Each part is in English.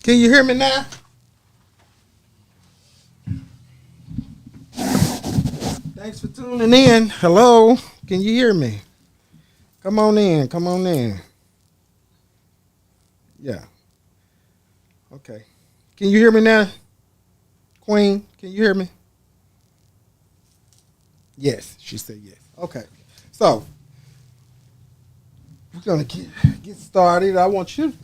Can you hear me now? Thanks for tuning in. Hello. Can you hear me? Come on in. Come on in. Yeah. Okay. Can you hear me now? Queen, can you hear me? Yes. She said yes. Okay. So, we're going to get started. I want you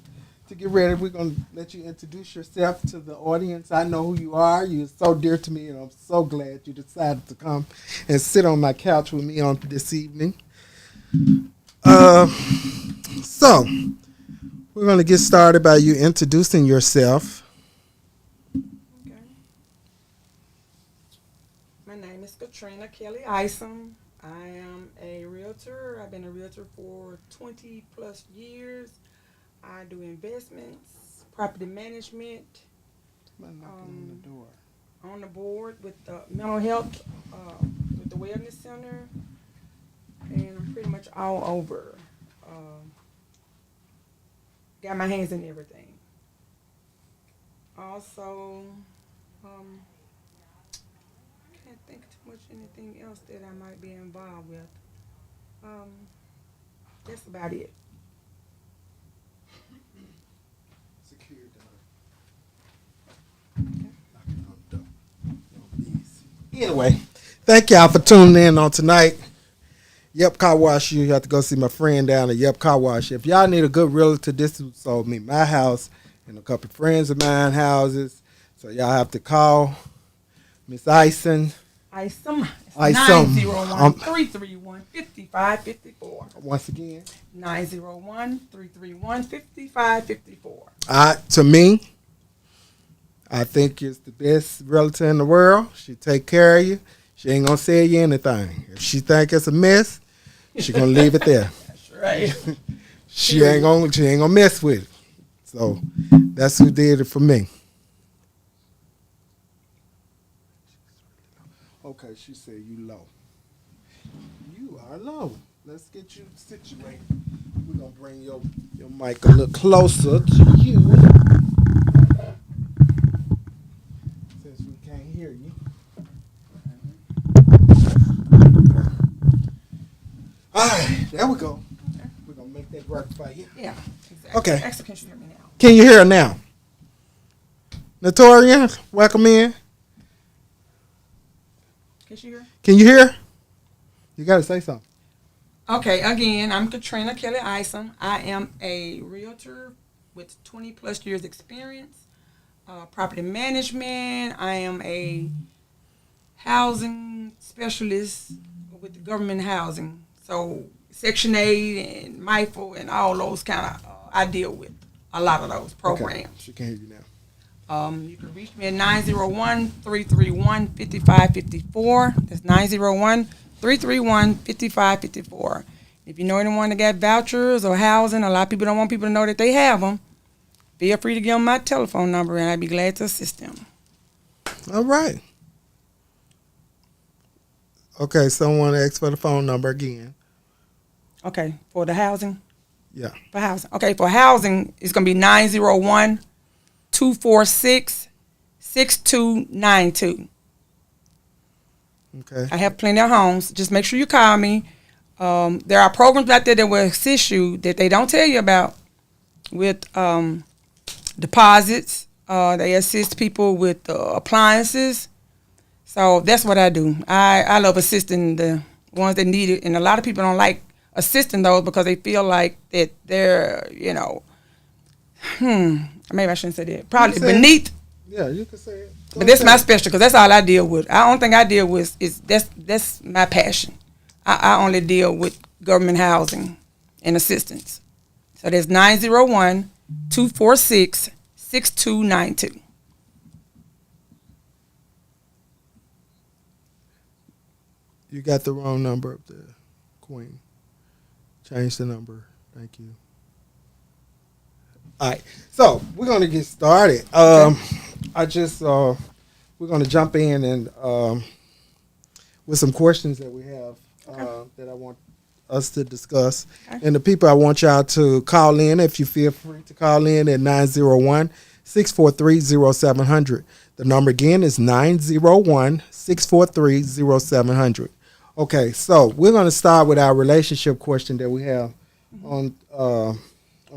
to get ready. We're going to let you introduce yourself to the audience. I know who you are. You're so dear to me, and I'm so glad you decided to come and sit on my couch with me on this evening. So, we're going to get started by you introducing yourself. Okay. My name is Katrina Kelly Isom. I am a realtor. I've been a realtor for 20 plus years. I do investments, property management, On the door. on the board with the mental health, with the wellness center, and I'm pretty much all over. Got my hands in everything. Also, can't think too much anything else that I might be involved with. That's about it. Secure door. Anyway, thank y'all for tuning in on tonight. Yep Car Wash. You have to go see my friend down at Yep Car Wash. If y'all need a good realtor, this sold me my house and a couple of friends of mine houses. So y'all have to call Miss Ison. Isom. Isom. 901-331-5554. Once again. 901-331-5554. To me, I think it's the best realtor in the world. She take care of you. She ain't gonna sell you anything. If she think it's a mess, she gonna leave it there. That's right. She ain't gonna mess with it. So that's who did it for me. Okay, she said you low. You are low. Let's get you situated. We're gonna bring your mic a little closer to you. Since we can't hear you. All right, there we go. Okay. We're gonna make that work for you. Yeah, exactly. Okay. Actually, can you hear me now? Can you hear her now? Notoria, welcome in. Can you hear? Can you hear? You gotta say something. Okay, again, I'm Katrina Kelly Isom. I am a realtor with 20 plus years experience, property management. I am a housing specialist with the government housing. So Section 8 and MIFO and all those kind of, I deal with a lot of those programs. Okay. She can hear you now. You can reach me at 901-331-5554. That's 901-331-5554. If you know anyone that got vouchers or housing, a lot of people don't want people to know that they have them. Feel free to give them my telephone number, and I'd be glad to assist them. All right. Okay, someone asked for the phone number again. Okay, for the housing? Yeah. For housing. Okay, for housing, it's going to be 901-246-6292. Okay. I have plenty of homes. Just make sure you call me. There are programs out there that will assist you that they don't tell you about with deposits. They assist people with appliances. So that's what I do. I love assisting the ones that need it. And a lot of people don't like assisting those because they feel like that they're, maybe I shouldn't say that. Probably beneath. Yeah, you can say it. But that's my special because that's all I deal with. The only thing I deal with is that's my passion. I only deal with government housing and assistance. So that's 901-246-6292. You got the wrong number up there, Queen. Change the number. Thank you. All right. So we're gonna get started. We're gonna jump in and with some questions that we have that I want us to discuss. Okay. And the people I want y'all to call in, if you feel free to call in at 901 901-643-0700. The number again is 901-643-0700. Okay, so we're going to start with our relationship question that we have on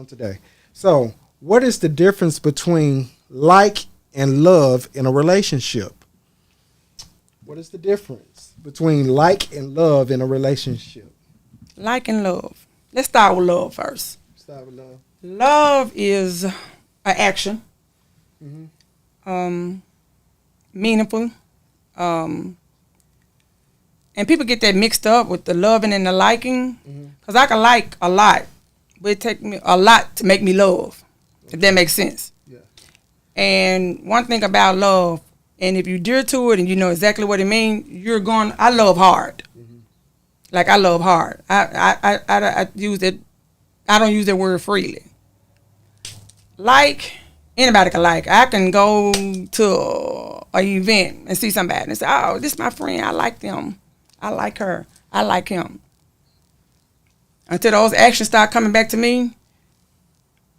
today. So, what is the difference between like and love in a relationship? What is the difference between like and love in a relationship? Like and love. Let's start with love first. Start with love. Love is an action. Meaningful. And people get that mixed up with the loving and the liking. Because I can like a lot, but it takes me a lot to make me love, if that makes sense. Yeah. And one thing about love, and if you're dear to it and you know exactly what it means, I love hard. Like I love hard. I use it. I don't use that word freely. Like, anybody can like. I can go to an event and see somebody and say, oh, this is my friend. I like them. I like her. I like him. Until those actions start coming back to me,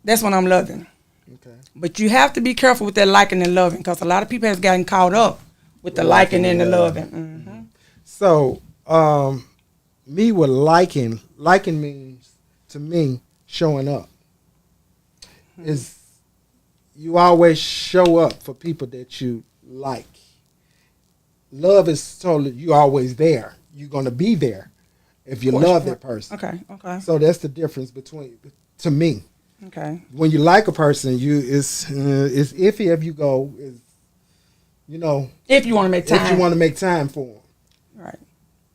that's when I'm loving. Okay. But you have to be careful with that liking and loving, because a lot of people have gotten caught up with the liking and the loving. So, me with liking means to me showing up. Is you always show up for people that you like. Love is totally you always there. You're gonna be there if you love that person. Okay. So that's the difference between to me. Okay. When you like a person, it's iffy if you go is If you want to make time. if you want to make time for them. Right.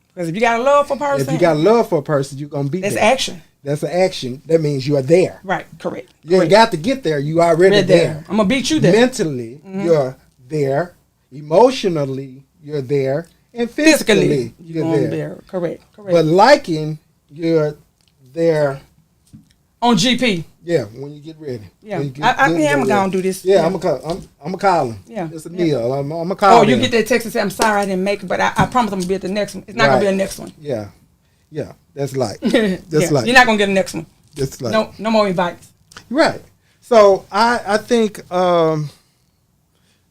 Because if you got a love for a person. If you got love for a person, you're gonna be that's there. action. That's an action. That means you are there. Right. Correct. You ain't got to get there. You already there. I'm gonna beat you there. Mentally, you're there. Emotionally, you're there. And physically, you're there. Correct. But liking, you're there. On GP. Yeah, when you get ready. Yeah, I'm gonna do this. Yeah, I'm gonna call him. Yeah, it's a deal. I'm gonna call him. You get that text and say, "I'm sorry I didn't make it, but I promise I'm gonna be at the next one." It's not gonna be the next one. Yeah, that's like like you're not gonna get the next one. That's like no more invites. Right. So I think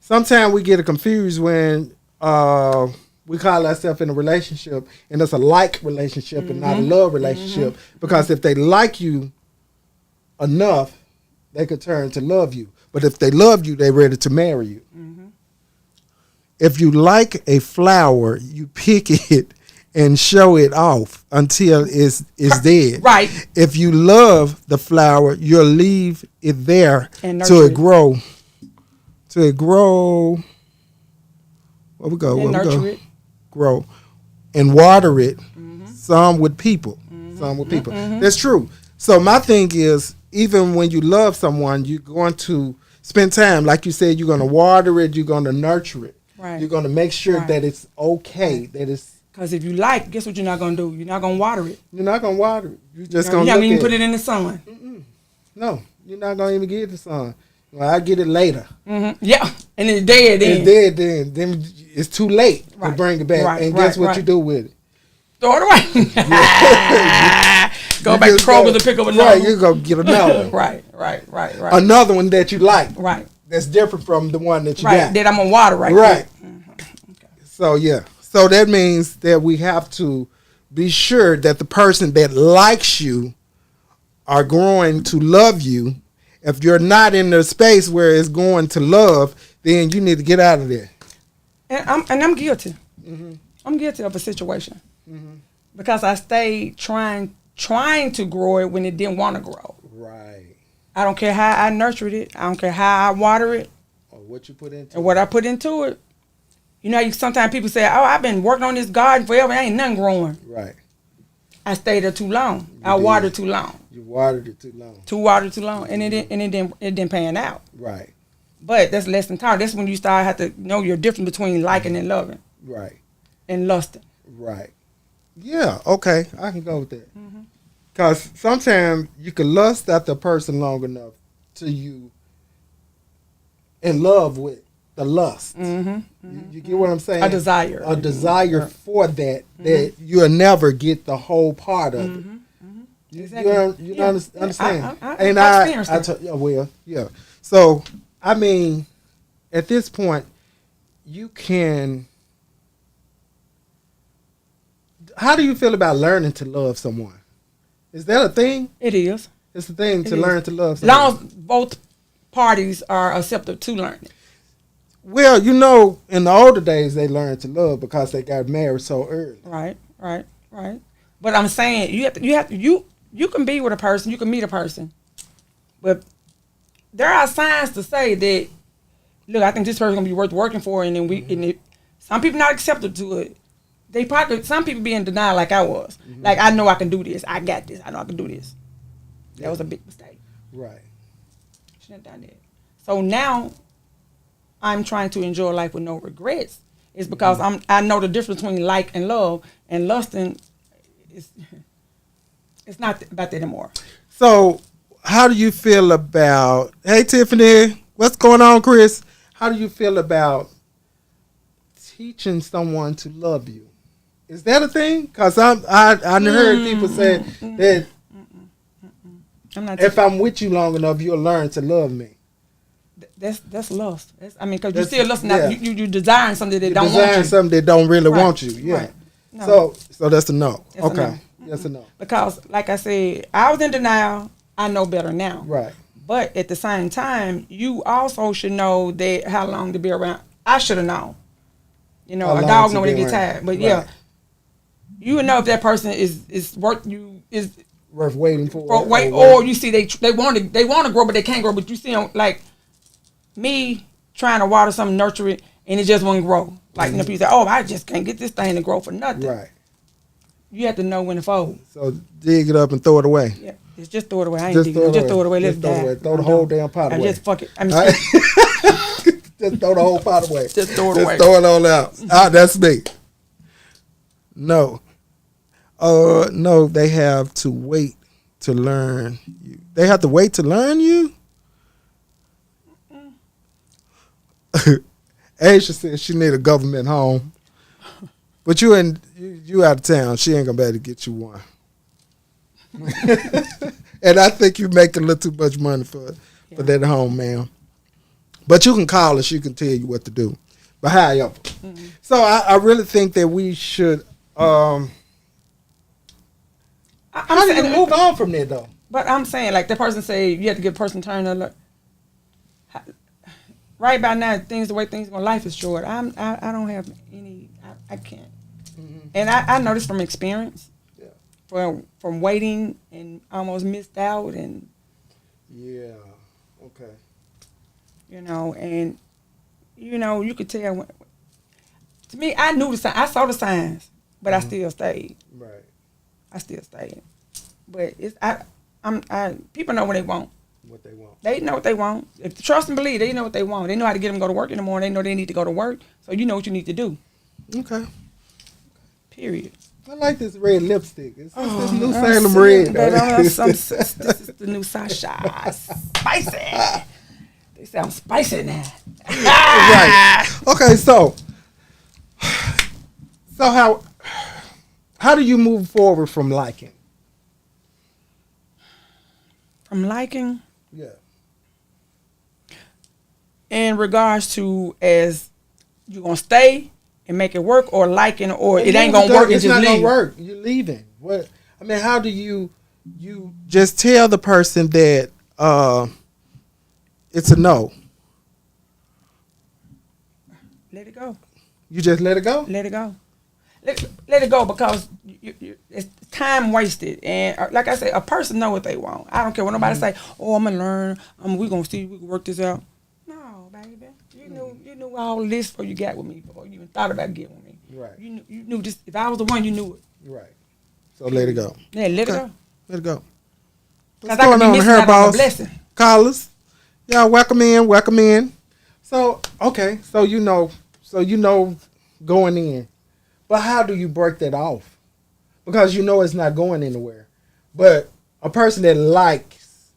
sometimes we get it confused when we call ourselves in a relationship and it's a like relationship and not a love relationship, because if they like you enough, they could turn to love you. But if they love you, they're ready to marry you. If you like a flower, you pick it and show it off until it's dead. Right. If you love the flower, you'll leave it there till it grow. Till it grow. Where we go? And nurture it. Grow. And water it. Some with people. Some with people. That's true. So my thing is, even when you love someone, you're going to spend time. Like you said, you're going to water it. You're going to nurture it. Right. You're going to make sure that it's okay. That it's. Because if you like, guess what you're not going to do? You're not going to water it. You're not going to water it. You're just going to. You're not going to even put it in the sun. No, you're not going to even get it the sun. Well, I get it later. Yeah, and it's dead then. It's dead then. Then it's too late to bring it back. And guess what you do with it? Throw it away. Go back to Kroger to pick up another one. Right, you go get another one. Right. Another one that you like. Right. That's different from the one that you got. got. That I'm going to water right. Okay. So, yeah. So that means that we have to be sure that the person that likes you are going to love you. If you're not in the space where it's going to love, then you need to get out of there. And I'm guilty. I'm guilty of a situation because I stayed trying to grow it when it didn't want to grow. Right. I don't care how I nurtured it. I don't care how I water it. Or what you put into it. And what I put into it. You know, sometimes people say, "Oh, I've been working on this garden forever. Ain't nothing growing." Right. I stayed there too long. I watered too long. You watered it too long. Too long, and it didn't pan out. Right. But that's lesson taught. That's when you have to know your difference between liking and loving. Right. And lusting. Right. Yeah. Okay. I can go with that. Because sometimes you can lust after a person long enough till you in love with the lust. You get what I'm saying? A desire. A desire for that you'll never get the whole part of it. You Exactly. understand? I experienced it. So I mean, at this point, you can. How do you feel about learning to love someone? Is that a thing? It is. It's a thing to It is. learn to love As someone. long as both parties are accepted to learn it. Well, you know, in the older days, they learned to love because they got married so early. Right. But I'm saying you can be with a person, you can meet a person, but there are signs to say that, look, I think this person's gonna be worth working for, and then some people not accepted to it. They probably, some people be in denial like I was. Like, I know I can do this. I got this. I know I can do this. That was a big mistake. Right. Shouldn't have done that. So now I'm trying to enjoy life with no regrets. It's because I know the difference between like and love, and lusting it's not about that anymore. So, how do you feel about? Hey, Tiffany, what's going on, Chris? How do you feel about teaching someone to love you? Is that a thing? Because I heard people say that I'm not. if I'm with you long enough, you'll learn to love me. That's lust. Because you're That's- still lusting. yeah. You desiring something that You don't want design you. something that don't really Right. want you. Yeah. Right. No. So that's a no. That's a Okay. no. That's a no. Because, like I said, I was in denial. I know better now. Right. But at the same time, you also should know that how long to be around. I should have known. You know, How a long dog to know when be they get around. tired. But Right. yeah, you would know if that person is worth you is Worth waiting for. or wait, or you see they want to grow but they can't grow. But you see them like me trying to water something, nurture it, and it just won't grow. Like you know, people say, "Oh, I just can't get this thing to grow for nothing." Right. You have to know when to fold. So dig it up and throw it away. Yeah, it's just throw it away. I ain't Just digging. throw it Just away. throw it away. Let's Just throw it die. away. Throw the I'm whole done. damn pot I away. just fuck it. I'm All right? Just throw the whole pot away. Just throw it Just away. throw it all out. That's me. No. No, they have to wait to learn you. They have to wait to learn you? Aisha said she need a government home. But you out of town. She ain't gonna be able to get you one. And I think you make a little too much money for that home, ma'am. But you can call her. She can tell you what to do. But however. So I really think that we should. How do you move on from there, though? But I'm saying, like, the person say you have to give a person turn. Right by now, the way things go, life is short. I don't have any. I can't. And I know this from experience. Yeah. From waiting and almost missed out and. Yeah. Okay. You know, and you could tell. To me, I knew the sign. I saw the signs, but I still stayed. Right. I still stayed. But people know what they want. What they want. They know what they want. If they trust and believe, they know what they want. They know how to get them to go to work in the morning. They know they need to go to work. So you know what you need to do. Okay. Period. I like this red lipstick. It's this new I'm Salem seeing red. that, though. this is the new Sasha. Spicy. They sound spicy now. Right. Okay, so how do you move forward from liking? From liking, Yeah. in regards to as you gonna stay and make it work, or liking, or it ain't gonna work and It's just not leave. gonna work. You're leaving. What? I mean, how do you just tell the person that it's a no? Let it go. You just let it go. Let it go. Let it go, because it's time wasted. And like I said, a person know what they want. I don't care what nobody say. Oh, I'm gonna learn. We gonna see. We can work this out. No, baby. You knew all this before you got with me. Before you even thought about getting with me. Right. You knew this. If I was the one, you knew it. Right. So let it go. Yeah, let it Okay. go. Let it go. Because I could be missing out on a blessing. Callers, yeah, welcome in. So okay, so you know going in, but how do you break that off? Because you know it's not going anywhere. But a person that likes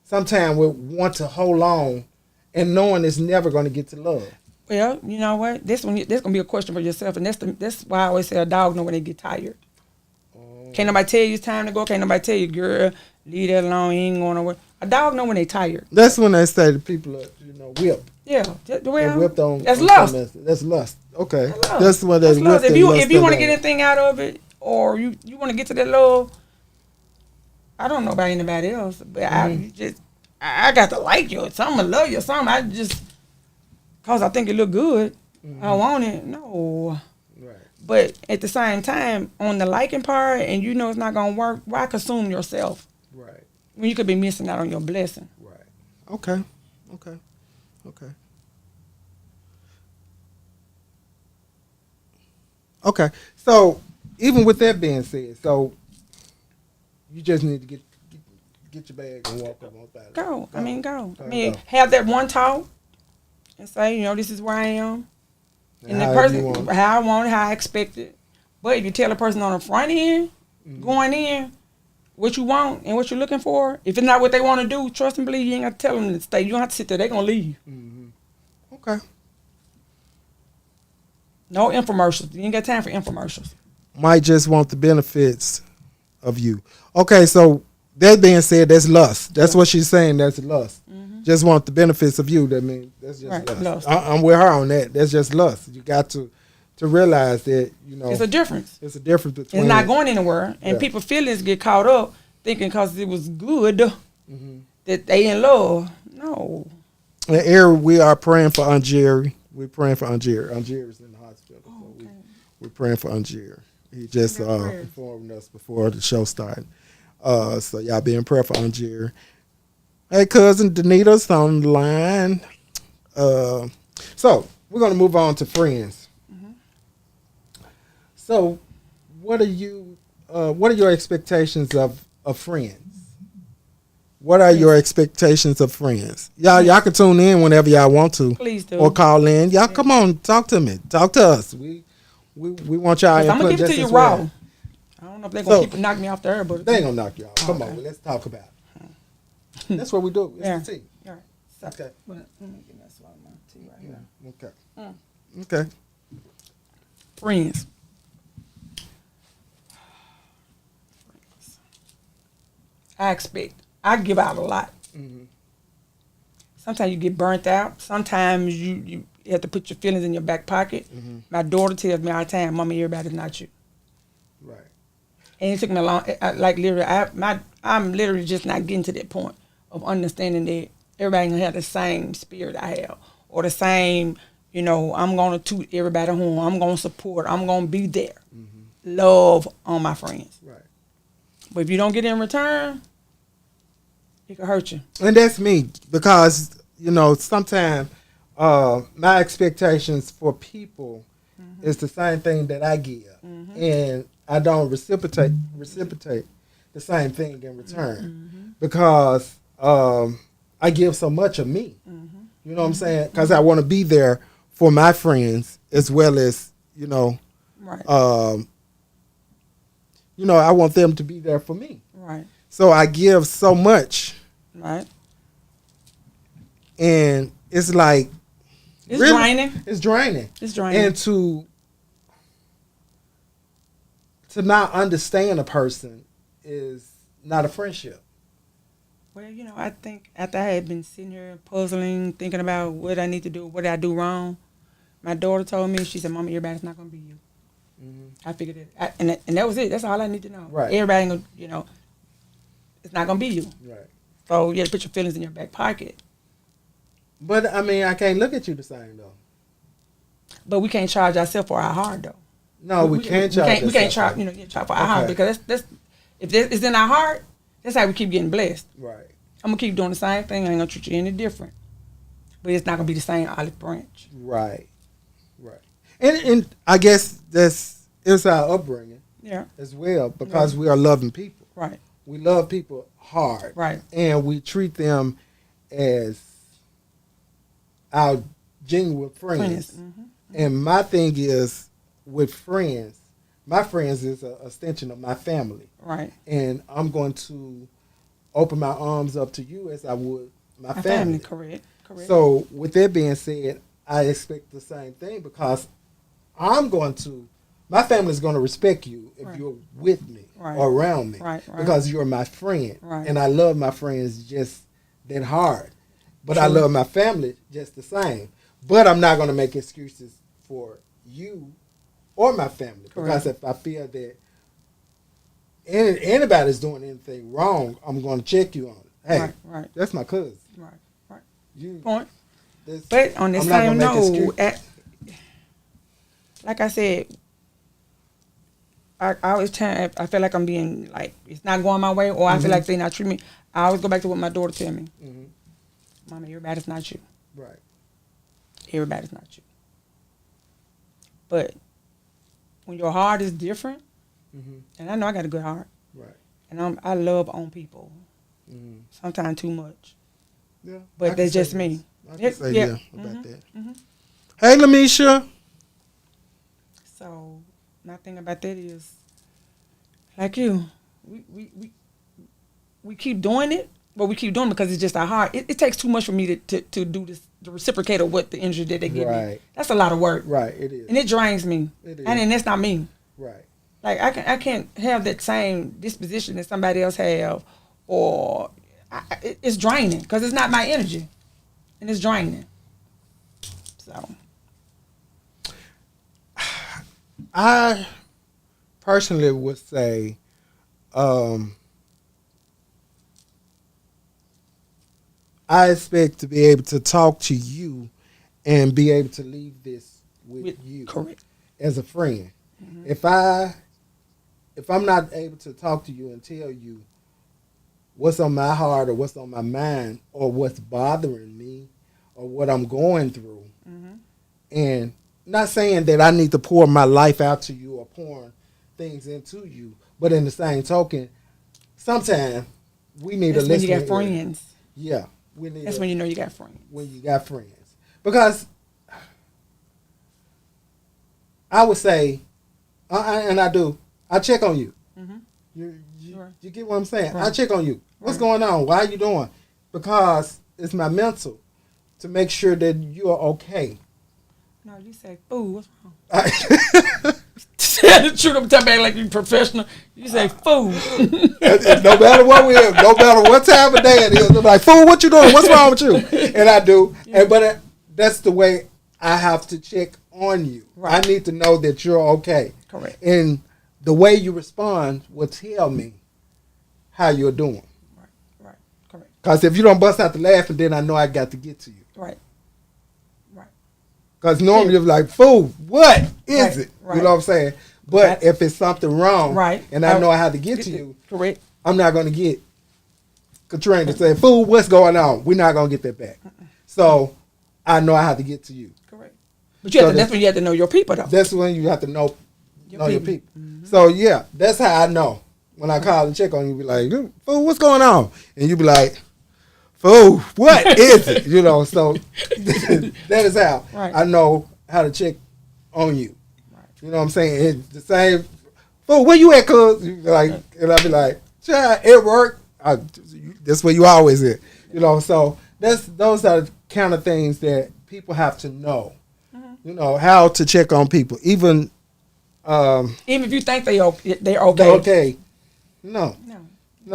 sometimes will want to hold on, and knowing it's never going to get to love. Well, you know what? This gonna be a question for yourself, and that's why I always say a dog know when they get tired. Can't nobody tell you it's time to go. Can't nobody tell you, girl, leave that alone. You ain't going nowhere. A dog know when they tired. That's when they say the people are, whipped. Yeah. They're Well, whipped on. that's on lust. something. That's lust. Okay. That's love. That's when they That's love. whipped. If you want to get anything out of it, or you want to get to that love, I don't know about anybody else, but I got to like you or something, love you or something. I just cause I think it look good, I want it. No. Right. But at the same time, on the liking part, and you know it's not gonna work, why consume yourself Right. when you could be missing out on your blessing? Right. Okay. Okay. Okay. Okay. So even with that being said, so you just need to get your bag and walk up on that. Go. I mean, go. I Go. mean, have that one talk and say, this is where I am. And the however you person, want. how I want it, how I expect it. But if you tell a person on the front end, going in, what you want and what you're looking for, if it's not what they want to do, trust and believe, you ain't got to tell them to stay. You don't have to sit there. They're going to leave. Okay. No infomercials. You ain't got time for infomercials. Might just want the benefits of you. Okay, so that being said, that's lust. That's what she's saying. That's lust. Just want the benefits of you. That means that's just Right, lust. lust. I'm with her on that. That's just lust. You got to realize that It's a difference. it's a difference between It's not going anywhere. And Yeah. people's feelings get caught up thinking because it was good that they in love. No. And Eric, we are praying for Aunt Jerry. We're praying for Aunt Jerry. Aunt Jerry's in the hospital. So we're praying for Aunt Jerry. He just informed us before the show started. So y'all be in prayer for Aunt Jerry. Hey, cousin Danita's on the line. So we're gonna move on to friends. So, what are your expectations of friends? What are your expectations of friends? Y'all can tune in whenever y'all want to. Please do. Or call in. Y'all come on, talk to me. Talk to us. We want y'all I'm input going to give it just to you as raw. well. I don't know if they're going So- to knock me off the air, but They ain't gonna knock you out. Come Okay. on, let's talk about it. That's what we do. It's Yeah. the tea. All right. So, Okay. well, let me get that swallow my tea right here. Okay. Okay. Friends. I give out a lot. Sometimes you get burnt out. Sometimes you have to put your feelings in your back pocket. My daughter tells me all the time, "Mommy, everybody's not you." Right. And it took me a long, I'm literally just not getting to that point of understanding that everybody gonna have the same spirit I have, or the same, I'm gonna toot everybody home. I'm gonna support. I'm gonna be there. Love on my friends. Right. But if you don't get it in return, it can hurt you. And that's me because sometimes my expectations for people is the same thing that I give, and I don't reciprocate the same thing in return because I give so much of me. You know what I'm saying? Because I want to be there for my friends as well as Right. I want them to be there for me. Right. So I give so much. Right. And it's like It's draining. It's draining. It's draining. And to not understand a person is not a friendship. Well, I think after I had been sitting here puzzling, thinking about what I need to do, what did I do wrong, my daughter told me, she said, "Mama, everybody's not gonna be you." I figured it, and that was it. That's all I need to know. Right. Everybody, gonna, it's not gonna be you. Right. So you have to put your feelings in your back pocket. But I mean, I can't look at you the same though. But we can't charge ourselves for our heart, though. No, we can't charge. We can't ourselves. charge. Get charged for our heart because that's if it's in our heart. That's how we keep getting blessed. Right. I'm gonna keep doing the same thing. I ain't gonna treat you any different. But it's not gonna be the same olive branch. Right. Right. And I guess it's our upbringing. Yeah. As well because we are loving people. Right. We love people hard. Right. And we treat them as our genuine friends. And my thing is with friends, my friends is an extension of my family. Right. And I'm going to open my arms up to you as I would my My family. correct. So with that being said, I expect the same thing because my family is going to respect you if you're with me or around me Right. because you're my friend. Right. And I love my friends just that hard. But I True. love my family just the same. But I'm not going to make excuses for you or my family. Correct. Because if I feel that anybody's doing anything wrong, I'm going to check you on it. Hey, Right. that's my cousin. Right. You, Point. this, But on the I'm not same gonna make note, excuses. like I said, I always tell. I feel like I'm being like it's not going my way, or I feel like they not treating me. I always go back to what my daughter tell me. Mhm. Mama, everybody's not you. Right. Everybody's not you. But when your heart is different, Mhm. and I know I got a good heart, Right. and I love on people. Mhm. Sometimes too much, Yeah. but I can that's say just this. me. I can say Yeah. yeah about that. Mhm. Hey, Lamisha. So my thing about that is, like you, we keep doing it, but we keep doing it because it's just our heart. It takes too much for me to do this, to reciprocate of what the energy that they give me. Right. That's a lot of work, Right. It is. and it drains me. It is. And that's not me. Right. Like I can't have that same disposition that somebody else have, or it's draining because it's not my energy, and it's draining. So I personally would say, I expect to be able to talk to you and be able to leave this with you correct. as a friend. Mm-hmm. If I'm not able to talk to you and tell you what's on my heart or what's on my mind or what's bothering me or what I'm going through, Mm-hmm. and not saying that I need to pour my life out to you or pouring things into you, but in the same token, sometimes we need That's a when you listening got ear. friends. Yeah, we need. That's when you know you got friends. when you got friends, because I would say, and I do, I check on you. Mm-hmm. Sure. You get what I'm saying? I Right. check on you. What's Right. going on? Why are you doing? Because it's my mental to make sure that you are okay. No, you say, fool, what's wrong? I- Tell the truth, I'm talking about like you professional. You say, fool. And no matter what we have, no matter what time of day it is, they're like, fool, what you doing? What's wrong with you? And I do. Yeah. But that's the way I have to check on you. Right. I need to know that you're okay. Correct. And the way you respond will tell me how you're doing. Right. Correct. Because if you don't bust out the laughing, then I know I got to get to you. Right. Because normally you're like, fool, what is Right, it? right. You know what I'm saying? But Right. if it's something wrong, Right. and I know how to get to you, Correct. I'm not going to get Katrina to say, fool, what's going on? We're not going to get that back. So I know I have to get to you. Correct. But you have So to, that's when you have to know your people, though. That's when you have to know your people. people. So yeah, that's how I know. When I call and check on you, be like, fool, what's going on? And you be like, fool, what is it? You know, so that is how Right. I know how to check on you. Right. You know what I'm saying? It's the same. Fool, where you at, cuz? You be like, and I be like, child, at work. That's where you always at. You know, so those are the kind of things that people have to know. You know, how to check on people. Even Even if you think they're okay. they're okay. No,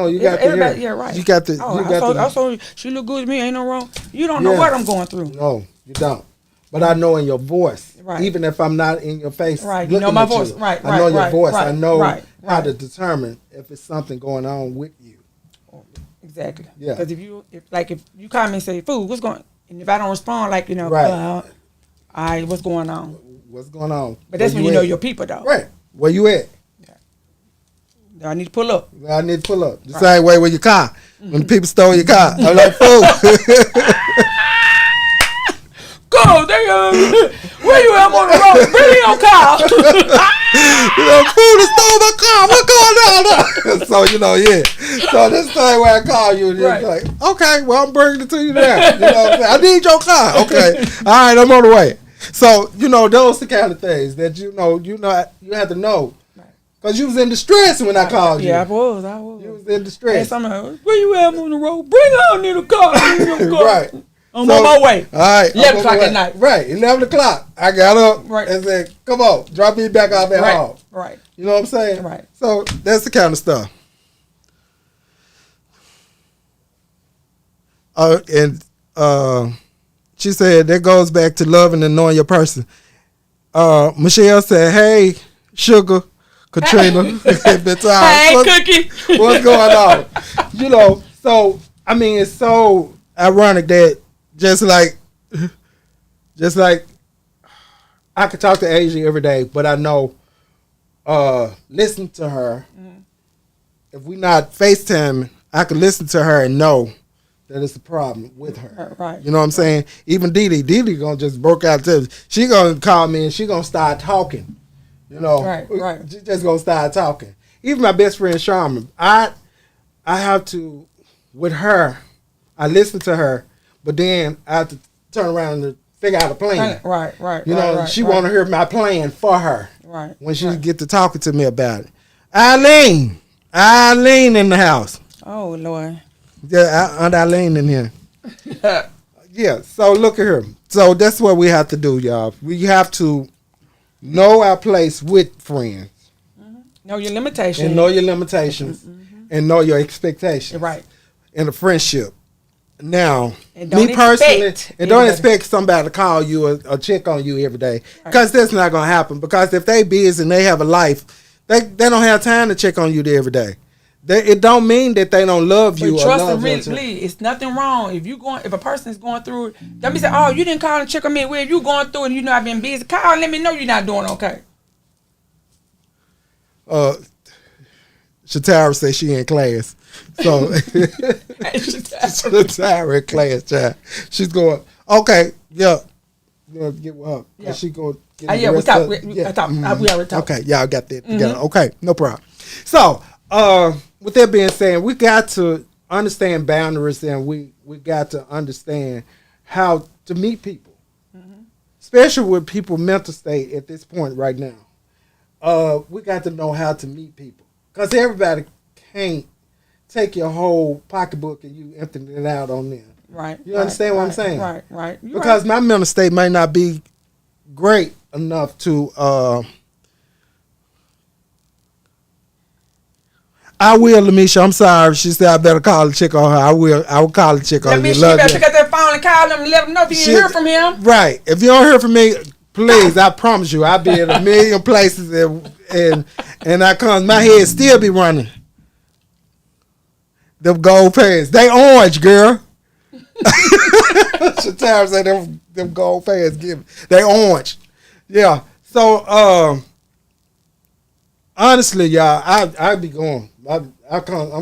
you got to Everybody, hear. yeah, right. You got to. Oh, you got to. I saw she look good to me. Ain't no wrong. You don't know Yeah. what I'm going through. No, you don't. But I know in your voice, Right. even if I'm not in your face, Right. You know looking my at voice. you, Right, I know right, your right, voice. right, I know right, how right. to determine if it's something going on with you. Exactly. Yeah. Because if you call me and say, "Fool, what's going?" and if I don't respond, like Right. all right, what's going on? What's going on? But that's Where when you know at? your people, though. Right. Where you at? I need to pull up. I need to pull up. The same way with your car. When the people stole your car, I'm like, fool. Go, there you where you at? I'm on the road. Bring me your car. You know, fool, they stole my car. What's going on? So, yeah. So this thing where I call you, and you're Right. like, okay, well, I'm bringing it to you now. You know what I'm saying? I need your car. Okay. All right, I'm on the way. So, those the kind of things that you have to know. Because you was in distress when I called you. Yeah, I was. You was in Hey, distress. somehow, where you at? I'm on the road. Bring her in the car. Bring your car. Right. I'm So, on my way. All right. 11 I'm on o'clock my way. at night. Right. 11 o'clock. I got up Right. and said, come on, drop me back off at home. Right. You know what I'm saying? Right. So that's the kind of stuff. And she said that goes back to loving and knowing your person. Michelle said, "Hey, Sugar, Katrina, Hey, Cookie. what's going on?" You know, so I mean, it's so ironic that just like I could talk to Asia every day, but I know listen to her. If we not FaceTime, I could listen to her and know that it's a problem with her. Right. You know what I'm saying? Even Dee gonna just broke out. She gonna call me and she gonna start talking. You know, Right. She just gonna start talking. Even my best friend Sharma, I have to with her. I listen to her, but then I have to turn around and figure out a plan. Right. You know, she want to hear my plan for her. Right. When she get to talking to me about it. Eileen in the house. Oh Lord. Yeah, Aunt Eileen in here. Yeah, so look at her. So that's what we have to do, y'all. We have to know our place with friends. Know your limitations. And know your limitations. And know your expectations. Right. In a friendship. Now, And don't me personally, expect and don't anybody. expect somebody to call you or check on you every day. Because that's not going to happen. Because if they busy and they have a life, they don't have time to check on you every day. It don't mean that they don't love you. But or trust love and really you. believe. It's nothing wrong if a person is going through it. Don't be saying, "Oh, you didn't call and check on me." Well, if you going through it and you know I've been busy, call and let me know you're not doing okay. Shatara says she in class. So Shatara in class, child. She's going, okay, yeah. You know, get with her. Yeah. She going We already talked. We already talked. Okay, y'all got that together. Okay, no problem. So, with that being said, we got to understand boundaries and we got to understand how to meet people. Especially with people's mental state at this point right now. We got to know how to meet people. Because everybody can't take your whole pocketbook and you emptying it out on them. Right. You understand what I'm saying? Right. You're Because right. my mental state might not be great enough to I will, Lamisha. I'm sorry. She said I better call the chick on her. I will call the chick on you. She better pick up that phone and call them and let them know if you didn't hear from him. Right. If you don't hear from me, please, I promise you, I'll be in a million places and I come, my head still be running. Them gold pants. They orange, girl. Shatara say them gold pants they orange. Yeah. So honestly, y'all, I be going. I'm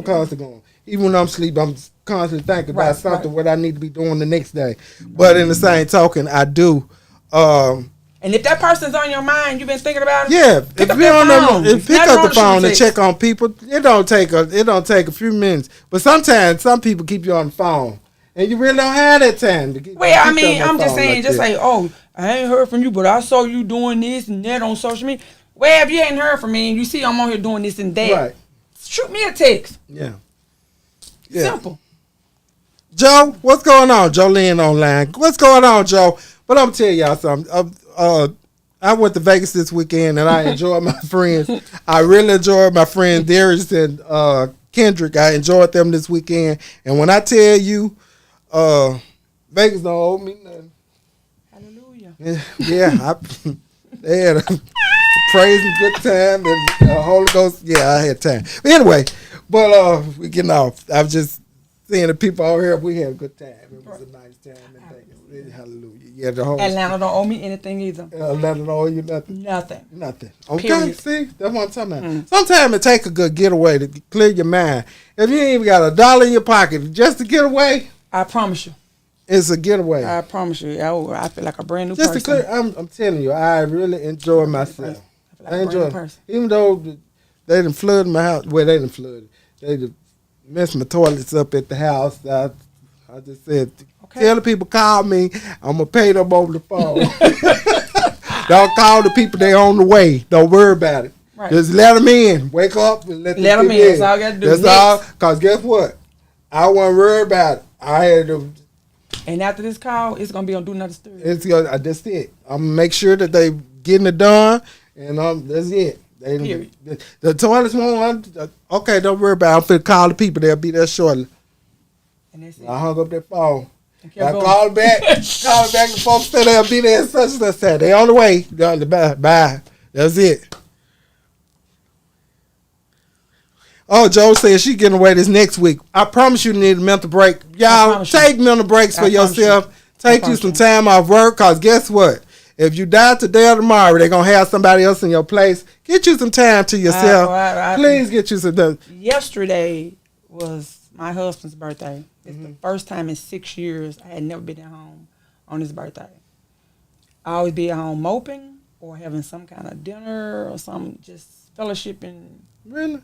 constantly going. Even when I'm asleep, I'm constantly thinking about something what I need to be doing the next day. But in the same token, I do. And if that person's on your mind, you've been thinking about it. Yeah, pick up you don't that know, phone. if pick up the phone and check on people. It don't take a few minutes. But sometimes some people keep you on the phone, and you really don't have that time to get. Well, I mean, I'm just saying, just say, "Oh, I ain't heard from you, but I saw you doing this and that on social media." Well, if you ain't heard from me and you see I'm on here doing this and that, Right. shoot me a text. Yeah. Simple. Joe, what's going on? Jolene online. What's going on, Joe? But I'm gonna tell y'all something. I went to Vegas this weekend and I enjoyed my friends. I really enjoyed my friends Darius and Kendrick. I enjoyed them this weekend. And when I tell you, Vegas don't owe me nothing. Hallelujah. Yeah, they had a praise and good time and Holy Ghost. Yeah, I had time. But anyway, we getting off. I was just seeing the people out here. We had a good time. It was a nice time in Vegas. Hallelujah. Yeah, the whole Atlanta don't owe me anything either. Atlanta don't owe you nothing. Nothing. Okay, Period. see, that's what I'm talking about. Sometimes it take a good getaway to clear your mind. If you ain't even got $1 in your pocket just to get away, I promise you. it's a getaway. I promise you. I feel like a brand new Just person. to clear, I'm telling you, I really enjoy myself. I feel like I a enjoy brand new it. person. Even though they done flooded my house. Well, they done flooded. They done messed my toilets up at the house. I just said, tell the people call me. I'm going to pay them over the phone. Don't call the people. They on the way. Don't worry about it. Right. Just let them in. Wake up and let Let them in. That's all I got to do. That's all. Because guess what? I wasn't worried about it. I had to. And after this call, it's going to be on Do Not Disturb. That's it. I'm going to make sure that they getting it done. And that's it. Period. The toilets won't. Okay, don't worry about it. I'm finna call the people. They'll be there shortly. And that's it. I hung up that phone. And I kept going. called back. Called back. The folks said they'll be there. Such and such. Said they on the way. Bye. Bye. That's it. Oh, Joe said she getting away this next week. I promise you need a mental break. Y'all promise you. take mental breaks for I promise yourself. you. Take you promise some you. time off work. Cause guess what? If you die today or tomorrow, they're gonna have somebody else in your place. Get you some time to yourself. Please get you some. Yesterday was my husband's birthday. It's the first time in 6 years I had never been at home on his birthday. I always be at home moping or having some kind of dinner or some just fellowshipping. Really?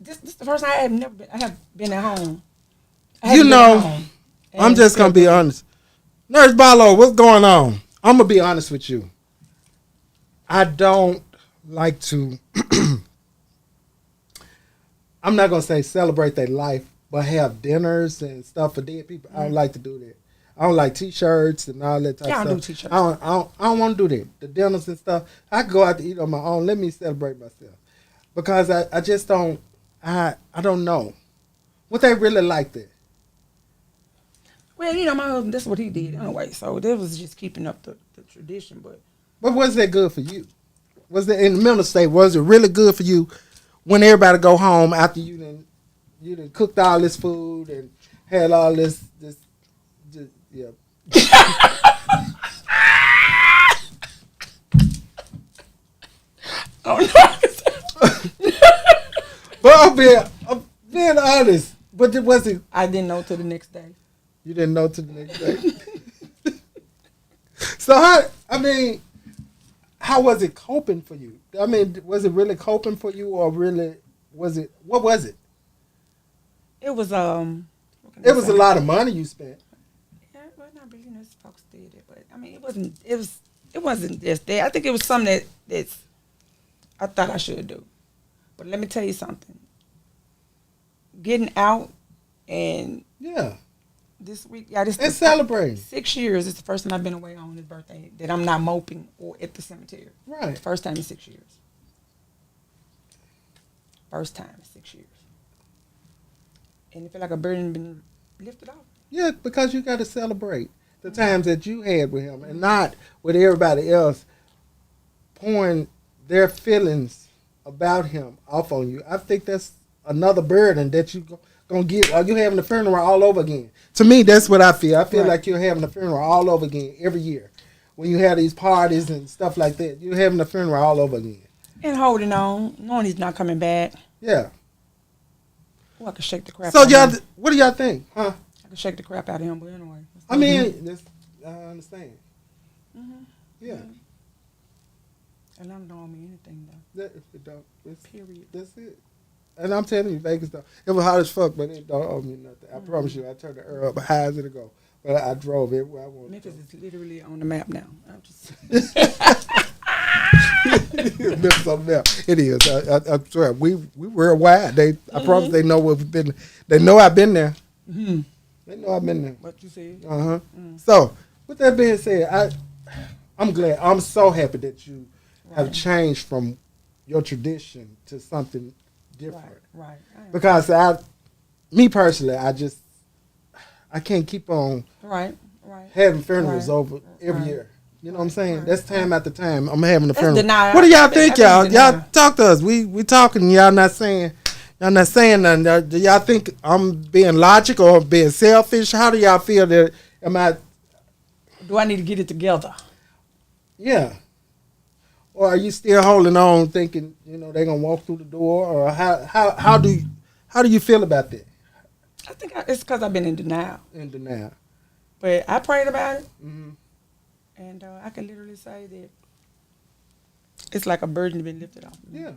This is the first time I have been at home. You know, I'm just gonna be honest. Nurse Barlow, what's going on? I'm gonna be honest with you. I don't like to. I'm not gonna say celebrate their life, but have dinners and stuff for dead people. I don't like to do that. I don't like T-shirts and all that type of stuff. I don't do T-shirts. I don't want to do that. The dinners and stuff. I can go out to eat on my own. Let me celebrate myself because I just don't. I don't know what they really like that. Well, you know, my husband, that's what he did anyway. So that was just keeping up the tradition. But was that good for you? Was it in the mental state? Was it really good for you when everybody go home after you done cooked all this food and had all this yeah. oh no. But I'm being honest. But it wasn't. I didn't know till the next day. You didn't know till the next day. So how was it coping for you? I mean, was it really coping for you, or really was it? What was it? It was It was a lot of money you spent. Yeah, well, not really. Folks did it, but I mean, it wasn't. It wasn't just that. I think it was something that's I thought I should do. But let me tell you something. Getting out and this week, this and celebrating 6 years. It's the first time I've been away on his birthday that I'm not moping or at the cemetery. Right. First time in 6 years. First time in 6 years. And it felt like a burden been lifted off. Yeah, because you got to celebrate the times that you had with him, and not with everybody else pouring their feelings about him off on you. I think that's another burden that you gonna get. Are you having a funeral all over again? To me, that's what I feel. I feel like you're having a funeral all over again every year. When you have these parties and stuff like that, you're having a funeral all over again. And holding on, knowing he's not coming back. Yeah. Oh, I could shake the crap so out y'all, of him. what do y'all think? Huh? I could shake the crap out of him, but anyway. I mean, I understand. Mm-hmm. Yeah. And I don't owe me anything, though. It don't. Period. That's it. And I'm telling you, Vegas though, it was hot as fuck, but it don't owe me nothing. I promise you, I turned the air up high as it go. But I drove everywhere I wanted. Memphis is literally on the map now. I'm just Memphis on the map. It is. I swear, we worldwide. I promise they know what we've been. They know I've been there. Mm-hmm. They know I've been there. What you said. So, with that being said, I'm glad. I'm so happy that you have changed from your tradition to something different. Right. Because me personally, I can't keep on having funerals over every year. You know what I'm saying? That's time after time. I'm having a funeral. Denial. What do y'all think, y'all? Denial. Y'all talk to us. We talking. Y'all not saying nothing. Do y'all think I'm being logical or being selfish? How do y'all feel that? Do I need to get it together? Yeah. Or are you still holding on, thinking they're gonna walk through the door? Or how do you feel about that? I think it's because I've been in denial. But I prayed about it, mm-hmm. and I can literally say that it's like a burden been lifted off. Yeah,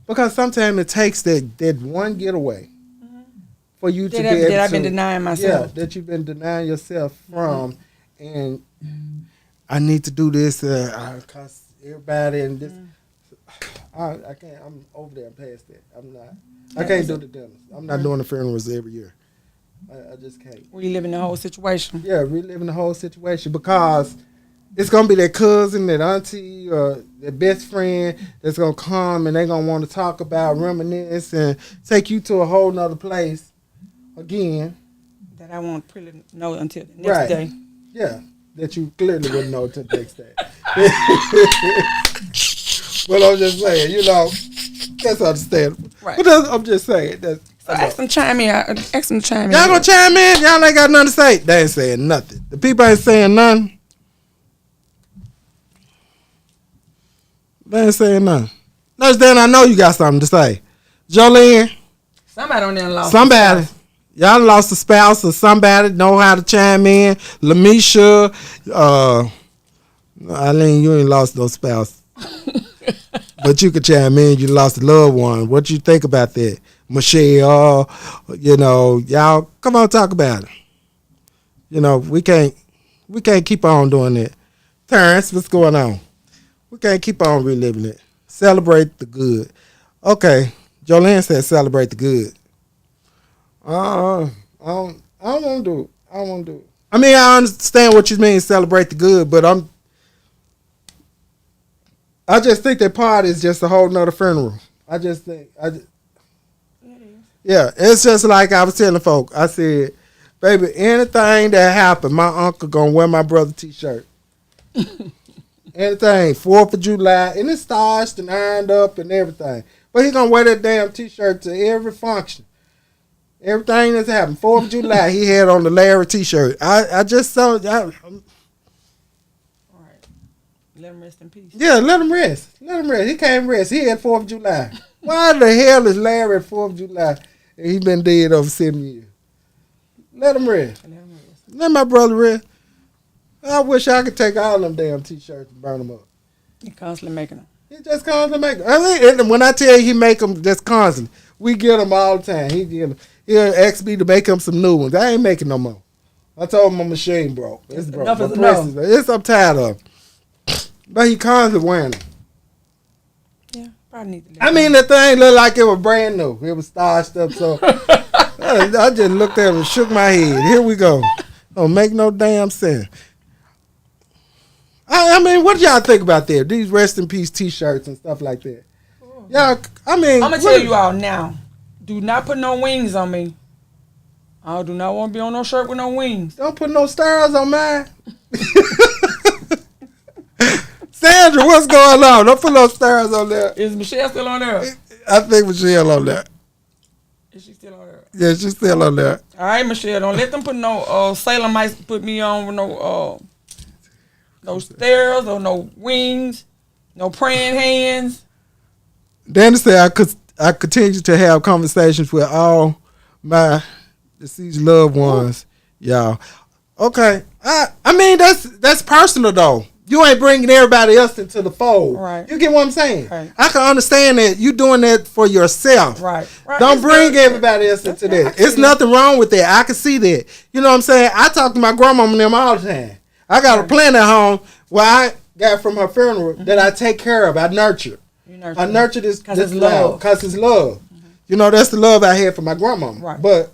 because sometimes it takes that one getaway for you to be able that I've been denying myself. Yeah, that you've been denying yourself from, and I need to do this because everybody and this. I can't. I'm over there. I'm past that. I'm not. I can't do the dinners. I'm not doing the funerals every year. I just can't. Reliving the whole situation. Yeah, reliving the whole situation because it's gonna be that cousin, that auntie, or that best friend that's gonna come and they're gonna want to talk about, reminisce, and take you to a whole nother place again. That I won't really know until the next Right. day. Yeah, that you clearly wouldn't know until the next day. But I'm just saying, that's understandable. Right. But I'm just saying. So ask them to chime in. Ask them to chime in. Y'all gonna chime in? Y'all ain't got nothing to say. They ain't saying nothing. The people ain't saying nothing. They ain't saying nothing. Nurse Dan, I know you got something to say. Jolene, Somebody on there lost. somebody. Y'all lost a spouse or somebody know how to chime in. Lamisha, Eileen, you ain't lost no spouse. But you could chime in, you lost a loved one. What you think about that? Michelle, y'all come on, talk about it. We can't keep on doing that. Terrence, what's going on? We can't keep on reliving it. Celebrate the good. Okay, Jolene said celebrate the good. I don't want to do it. I don't want to do it. I mean, I understand what you mean, celebrate the good, but I just think that party is just a whole nother funeral. Yeah, it's just like I was telling folk. I said, baby, anything that happened, my uncle gonna wear my brother t-shirt. Anything, 4th of July, and it's starched and ironed up and everything. But he gonna wear that damn t-shirt to every function. Everything that's happened. 4th of July, he had on the Larry t-shirt. I just saw. All right. Let him rest in peace. Yeah, let him rest. Let him rest. He can't rest. He had 4th of July. Why the hell is Larry at 4th of July? And he been dead over 7 years. Let him rest. Let my brother rest. I wish I could take all them damn t-shirts and burn them up. He constantly making them. He just constantly make them. I mean, and when I tell you he make them just constantly, we get them all the time. He'll ask me to make him some new ones. I ain't making no more. I told him my machine broke. It's broke. Enough is My press enough. is- I'm tired of it. But he constantly wearing them. Yeah, probably need to. I mean, the thing looked like it was brand new. It was starched up, so I just looked at him and shook my head. Here we go. Don't make no damn sense. I mean, what do y'all think about that? These rest in peace T-shirts and stuff like that. Y'all, I mean, I'm gonna tell you all now. Do not put no wings on me. I do not want to be on no shirt with no wings. Don't put no stars on mine. Sandra, what's going on? Don't put no stars on there. Is Michelle still on there? I think Michelle on there. Is she still on there? Yeah, she's still on there. All right, Michelle. Don't let them put no Salem might put me on with no stairs or no wings, no praying hands. Danny said I continue to have conversations with all my deceased loved ones, y'all. Okay, I mean that's personal though. You ain't bringing everybody else into the fold. Right. You get what I'm saying? Right. I can understand that you doing that for yourself. Right. Don't bring everybody else into that. It's nothing wrong with that. I can see that. You know what I'm saying? I talk to my grandmama and them all the time. I got a plant at home where I got from her funeral that I take care of. I nurture. I nurture this because it's love. Because it's love. That's the love I had for my grandmama. Right. But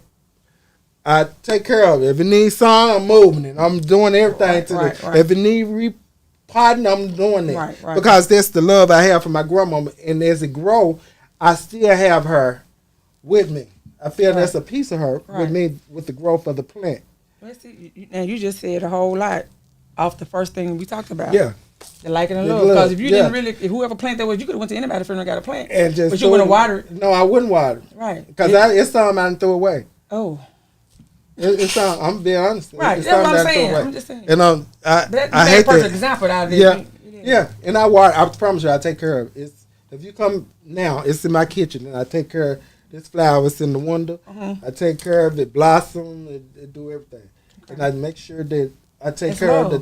I take care of it. If it needs song, I'm moving it. I'm doing everything to it. If it needs repotting, I'm doing it. Right. Because that's the love I have for my grandmama. And as it grow, I still have her with me. I feel that's a piece of her with me with the growth of the plant. Let's see. Now you just said a whole lot off the first thing we talked about. Yeah. The liking and love. Because if you didn't really, if whoever plant that was, you could have went to anybody's funeral and got a plant. And just but you wouldn't water it. No, I wouldn't water it. Right. Because it's something I didn't throw away. Oh. It's something, I'm being honest. Right. It's That's what I'm I saying. throw away. I'm just saying. And I hate a perfect that. example out of it. Yeah. Yeah. And I water. I promise you, I take care of it. If you come now, it's in my kitchen, and I take care of this flower. It's in the window. I take care of it, blossom, and do everything. Okay. And I make sure that I take care of the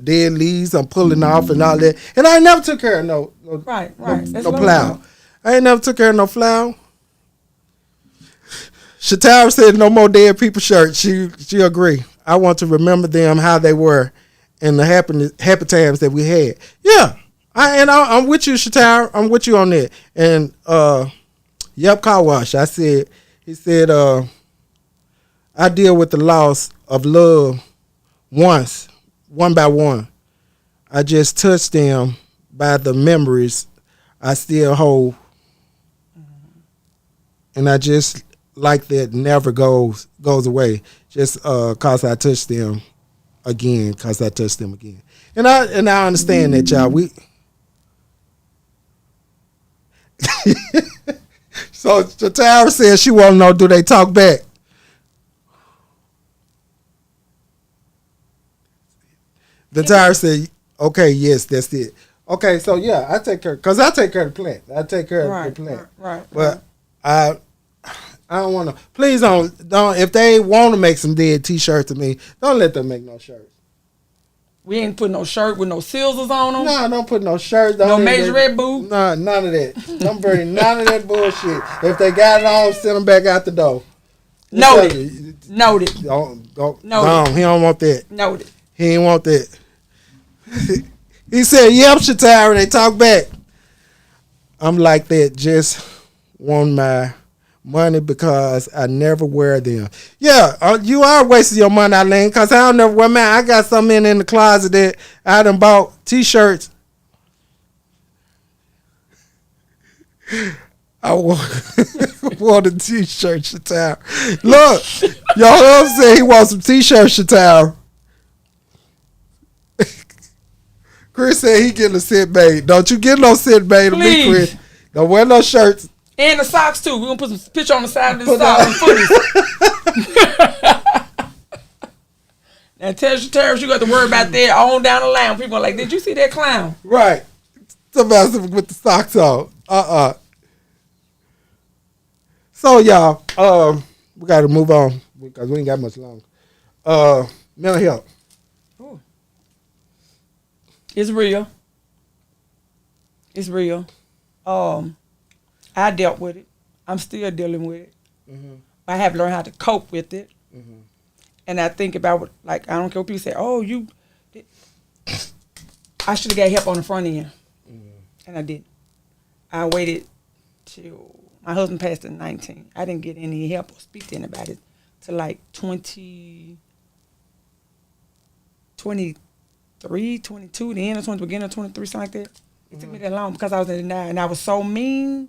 dead leaves I'm pulling off and all that. And I never took care of no flower. I ain't never took care of no flower. Shatara said no more dead people shirts. She agree. I want to remember them how they were and the happy times that we had. Yeah. I'm with you, Shatara. I'm with you on that. And Car Wash. He said I deal with the loss of love one by one. I just touch them by the memories I still hold. And I just like that never goes away just cause I touched them again. And I understand that, y'all. We so Shatara says she want to know, do they talk back? The tire said, okay, yes, that's it. Okay, so yeah, I take care of the plant. I take care of the plant. Right. But I don't want to. Please don't. If they want to make some dead T-shirts to me, don't let them make no shirts. We ain't put no shirt with no scissors on them. No, don't put no shirts. No Major Red Boo. No, none of that. Don't bring none of that bullshit. If they got it on, send them back out the door. Noted. Don't. No, he don't want that. Noted. He ain't want that. He said, yep, Shatara, they talk back. I'm like that, just want my money because I never wear them. Yeah, you are wasting your money, Eileen, because I don't never wear mine. I got some in the closet that I done bought T-shirts. I want a T-shirt, Shatara. Look, your husband said he wants some T-shirts, Shatara. Chris said he getting a sit made. Don't you get no sit made to me, Chris. Don't wear no shirts. And the socks too. We're gonna put some picture on the side of the socks and footies. Now tell Shatara you got to worry about that on down the line. People are like, did you see that clown? Right. Somebody with the socks on. So y'all, we gotta move on because we ain't got much longer. Mental health. It's real. It's real. I dealt with it. I'm still dealing with it. Mm-hmm. I have learned how to cope with it. Mm-hmm. And I think about, like, I don't care what people say, I should have got help on the front end. Mm-hmm. And I didn't. I waited till my husband passed at 19. I didn't get any help or speak to anybody till like 23, 22, the end of 20, beginning of 23, something like that. It took me that long because I was in denial. And I was so mean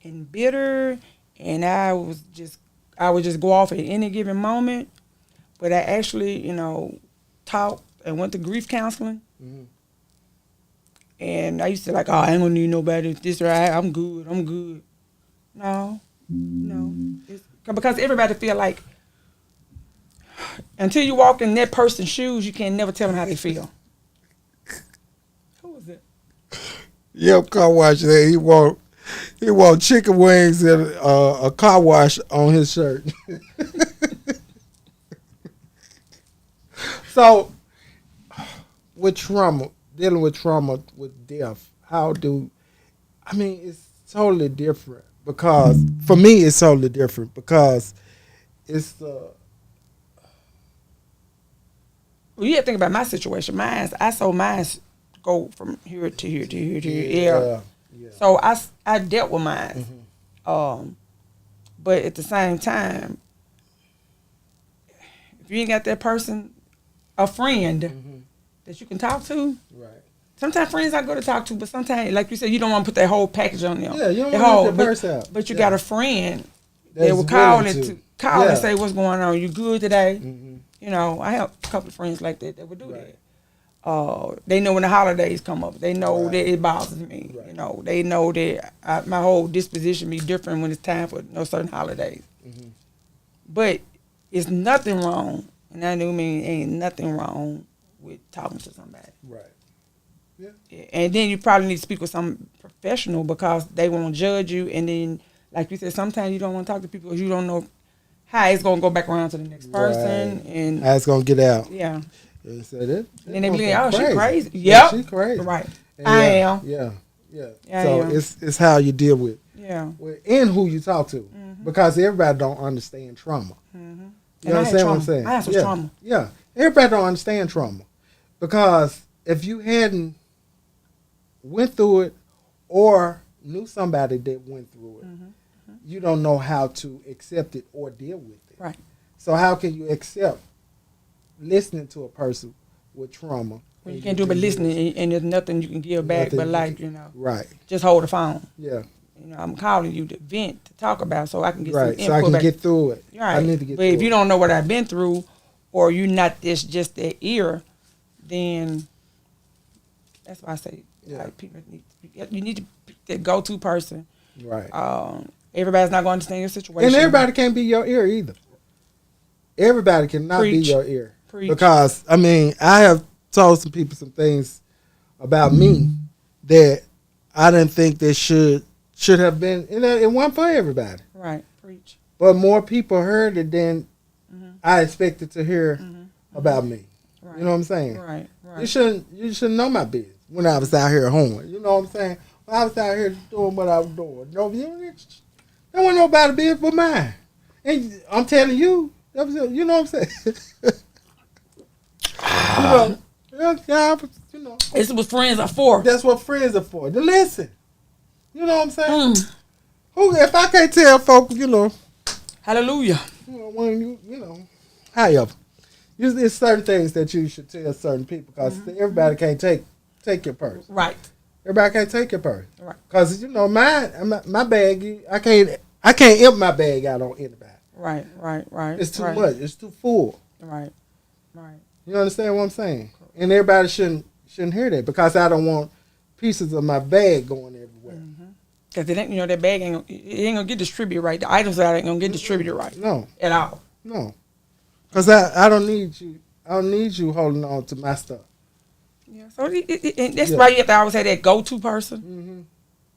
and bitter, and I would just go off at any given moment. But I actually, talked and went to grief counseling. Mm-hmm. And I used to I ain't gonna need nobody. This right, I'm good. No. It's because everybody feel like until you walk in that person's shoes, you can never tell them how they feel. Who was it? Yep, car wash there. He want chicken wings and a car wash on his shirt. So, dealing with trauma with death, it's totally different because for me it's totally different because it's Well, you have to think about my situation. I saw mine go from here to here to here to here. Yeah. So I dealt with mine. Mm-hmm. But at the same time, if you ain't got that person, a friend mm-hmm. that you can talk to, right? Sometimes friends I go to talk to, but sometimes, like you said, you don't want to put that whole package on them. Yeah, you don't want to put the purse out. But you got a friend that will call and say, "What's going on? You good today?" Mm-hmm. I have a couple of friends like that would do that. They know when the holidays come up. They know that it bothers me. Right. They know that my whole disposition be different when it's time for certain holidays. Mm-hmm. But it's nothing wrong, and I do mean ain't nothing wrong with talking to somebody. Right. Yeah. And then you probably need to speak with some professional because they won't judge you. And then, like you said, sometimes you don't want to talk to people because you don't know how it's going to go back around to the next person. Right. And how it's going to get out. Yeah. And so that and then they be like, she crazy. Yeah, she crazy. Right. I am. Yeah. So it's how you deal with and who you talk to. Mm-hmm. Because everybody don't understand trauma. Mm-hmm. You understand what I'm saying? I had some trauma. Yeah. Everybody don't understand trauma. Because if you hadn't went through it or knew somebody that went through it, mm-hmm. you don't know how to accept it or deal with it. Right. So how can you accept listening to a person with trauma? Well, you can't do but listening, and there's nothing you can give back but right. Right. Just hold the phone. Yeah. I'm calling you to vent, to talk about, so I can get some Right. input So I can back. get through it. Right. I need to get but through if you it. don't know what I've been through, or you're not just that ear, then that's why I say like, people you need to be that go-to person. Right. Everybody's not going to understand your situation. And everybody can't be your ear either. Everybody cannot be Preach. your ear. Preach. Because, I mean, I have told some people some things about me that I didn't think they should have been. And it wasn't for everybody. Right. Preach. But more people heard it than I expected to hear about me. Right. You know what I'm saying? Right. Right. You shouldn't know my business when I was out here hoeing. You know what I'm saying? When I was out here doing what I was doing. No, there wasn't nobody business but mine. And I'm telling you, that was, you know what I'm saying? you know, This is what friends are for. that's what friends are for. To listen. You know what I'm saying? Who, if I can't tell folks, Hallelujah. when however, there's certain things that you should tell certain people because everybody can't take your purse. Right. Everybody can't take your purse. Right. Because my bag, I can't empty my bag out on anybody. Right. It's too right. much. It's too full. Right. You understand what I'm saying? And everybody shouldn't hear that because I don't want pieces of my bag going everywhere. Because it ain't, that bag ain't gonna get distributed right. The items ain't gonna get distributed right. No. At all. No. Because I don't need you. I don't need you holding on to my stuff. Yeah. So and that's why you have to always have that go-to person.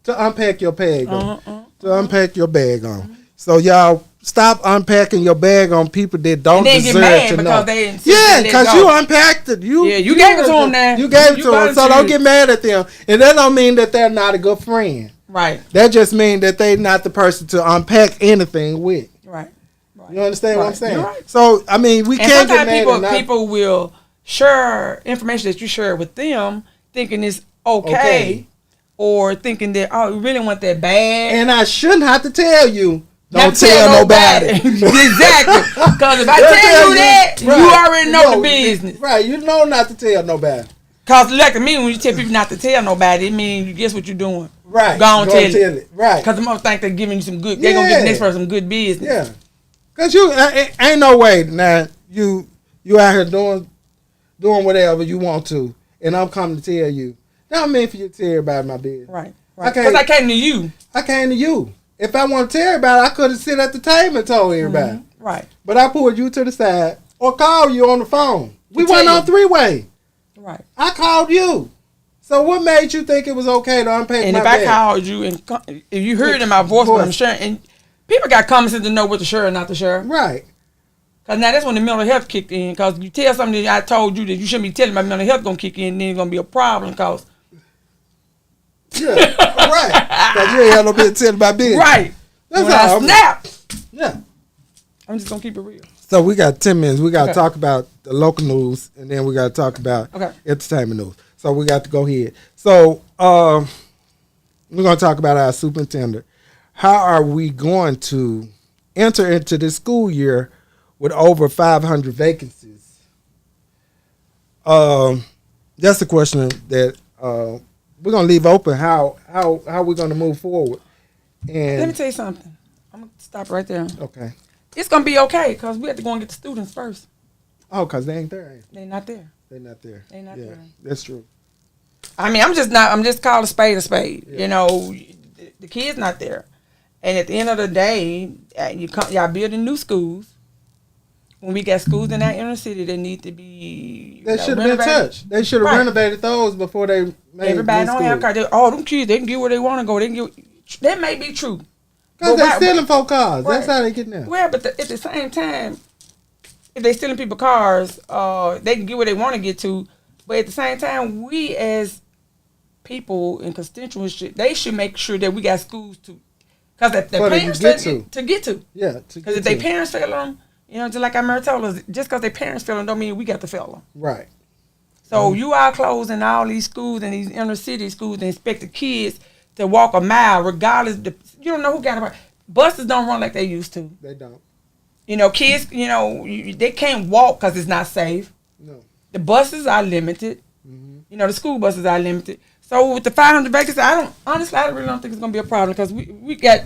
To unpack your bag on. To unpack your bag on. So y'all stop unpacking your bag on people that don't And then deserve get mad to because know. they insist Yeah, to let because go. you unpacked it. You gave it to them now. You gave it You to got them. it So to don't you. get mad at them. And that don't mean that they're not a good friend. Right. That just means that they're not the person to unpack anything with. Right. You understand what I'm Right. saying? You're right. So, I mean, we And can't get sometimes mad at people will share information that you share with them, thinking it's okay. Or thinking that, oh, you really want that bad. And I shouldn't have to tell you. Don't Not tell nobody. Exactly. Because if I tell you that, you already know the business. Right. You know not to tell nobody. Because like me, when you tell people not to tell nobody, it means you guess what you're doing. Right. Go on, tell it. Right. Because the most think they're giving you some good, they're going to give the next person some good business. Yeah. Because ain't no way now you out here doing whatever you want to, and I'm coming to tell you. That don't mean for you to tell everybody my business. Right. Because I came to you. I came to you. If I want to tell everybody, I could have sit at the table and told everybody. Right. But I pulled you to the side or called you on the phone. We tell went you. on three-way. Right. I called you. So what made you think it was okay to unpack And my if bag? I called you and if you heard in my voice what I'm sharing, and people got common sense to know what to share and not to share. Right. Because now that's when the mental health kicked in. Because you tell something that I told you that you shouldn't be telling, my mental health going to kick in, and then it's going to be a problem. Because Yeah. Right. Because you ain't had no business telling my business. right. That's when all. I snap, Yeah. I'm just going to keep it real. So we got 10 minutes. We got to Okay. talk about the local news, and then we got to talk about entertainment news. So we got to go ahead. So we're going to talk about our superintendent. How are we going to enter into this school year with over 500 vacancies? That's the question that we're going to leave open. How we're going to move forward. And Let me tell you something. I'm going to stop right there. Okay. It's going to be okay because we have to go and get the students first. Oh, because they ain't there. They're not there. They're not there. They not there. That's true. I mean, I'm just calling a spade a spade. Yeah. You know, the kid's not there. And at the end of the day, y'all building new schools. When we got schools in our inner city that need to be They should have been touched. They should have renovated those before they made Everybody new don't have schools. cars. Oh, them kids, they can get where they want to go. They can get. That may be true. Because But they're why- stealing 4 cars. Right. That's how they get now. Well, but at the same time, if they stealing people's cars, they can get where they want to get to. But at the same time, we as people and constituents they should make sure that we got schools to, because if their For them parents to get to. Yeah. Because if their parents fail them, just like I Mary told us, just because their parents fail them don't mean we got to fail them. Right. So you are closing all these schools and these inner city schools and expect the kids to walk a mile regardless. You don't know who got it. Buses don't run like they used to. They don't. Kids, they can't walk because it's not safe. No. The buses are limited. Mm-hmm. The school buses are limited. So with the 500 vacancies, I really don't think it's gonna be a problem because we got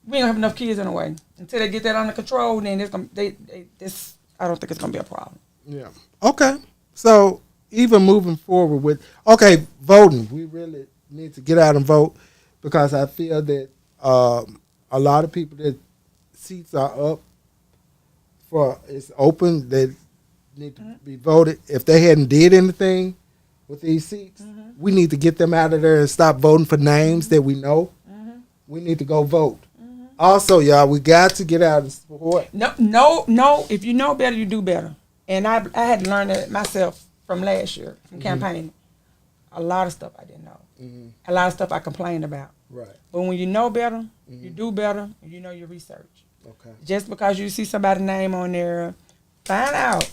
we ain't have enough kids in a way. Until they get that under control, then it's gonna this I don't think it's gonna be a problem. Yeah. Okay. So even moving forward with voting, we really need to get out and vote because I feel that a lot of people that seats are up for it's open. They need to be voted. If they hadn't did anything with these seats, we need to get them out of there and stop voting for names that we know. We need to go vote. Also, y'all, we got to get out and support. No. If you know better, you do better. And I had to learn that myself from last year, from campaigning. A lot of stuff I didn't know. A lot of stuff I complained about. Right. But when you know better, you do better, and you know your research. Okay. Just because you see somebody's name on there, find out.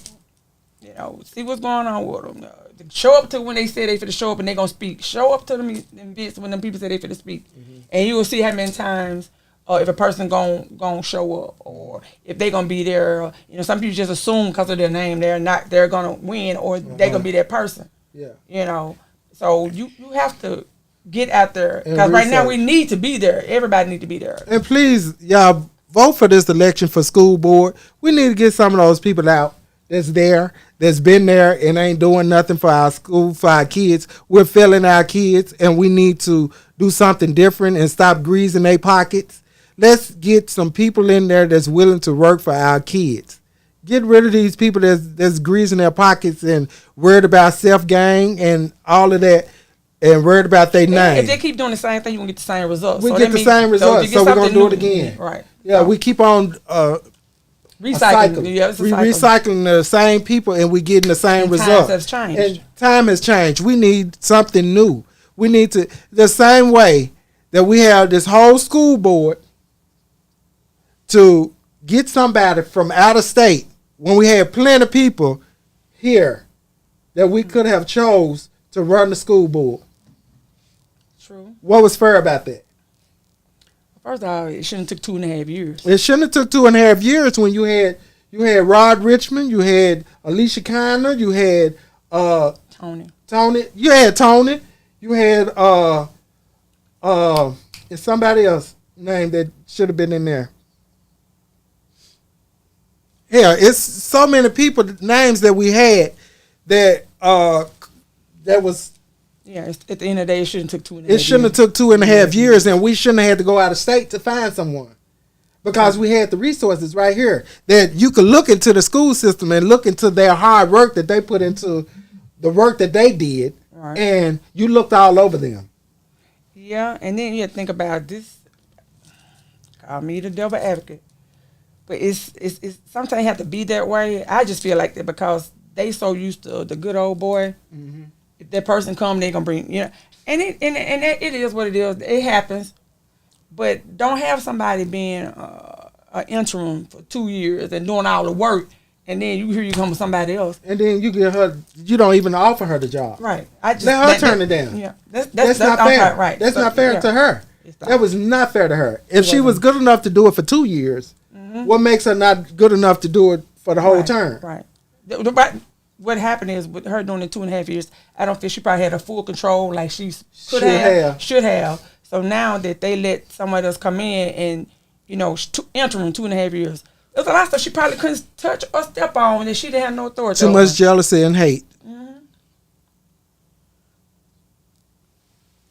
See what's going on with them. Show up to when they say they finna show up and they gonna speak. Show up to them events when them people say they finna speak, and you will see how many times if a person gon' show up or if they gonna be there. Some people just assume because of their name they're gonna win or they gonna be that person. Yeah. So you have to get out there because right now we need to be there. Everybody need to be there. And please, y'all, vote for this election for school board. We need to get some of those people out that's been there and ain't doing nothing for our school, for our kids. We're failing our kids, and we need to do something different and stop greasing their pockets. Let's get some people in there that's willing to work for our kids. Get rid of these people that's greasing their pockets and worried about self-gain and all of that and worried about their name. If they keep doing the same thing, you're going to get the same results. We get the same results, so we're going to do it again. Right. Yeah, we keep on recycling. Recycling the same people and we getting the same results. Times has changed. And time has changed. We need something new. We need to, the same way that we have this whole school board to get somebody from out of state when we had plenty of people here that we could have chose to run the school board. True. What was fair about that? First of all, it shouldn't have took 2.5 years. It shouldn't have took 2.5 years when you had Rod Richmond, you had Alicia Kiner, you had Tony. You had Tony. You had it's somebody else name that should have been in there. Yeah, it's so many people names that we had that was. Yeah, at the end of the day, it shouldn't have took 2.5 years. It shouldn't have took 2.5 years, and we shouldn't have had to go out of state to find someone. Because we had the resources right here that you could look into the school system and look into their hard work that they put into the work that they did, and you looked all over them. Yeah, and then you think about this. Call me the devil advocate, but it's sometimes you have to be that way. I just feel like that because they so used to the good old boy. Mm-hmm. If that person come, they gonna bring and it is what it is. It happens, but don't have somebody being an interim for 2 years and doing all the work, and then you come with somebody else, and then you get her. You don't even offer her the job. Right. Let her turn it down. Yeah. That's not fair. Right. That's not fair to her. That was not fair to her. If she was good enough to do it for 2 years, what makes her not good enough to do it for the whole term? Right. What happened is with her doing it 2.5 years, I don't feel she probably had a full control like she should have. So now that they let somebody else come in and interim 2.5 years, there's a lot of stuff she probably couldn't touch or step on that she didn't have no authority. Too much jealousy and hate. Mm-hmm.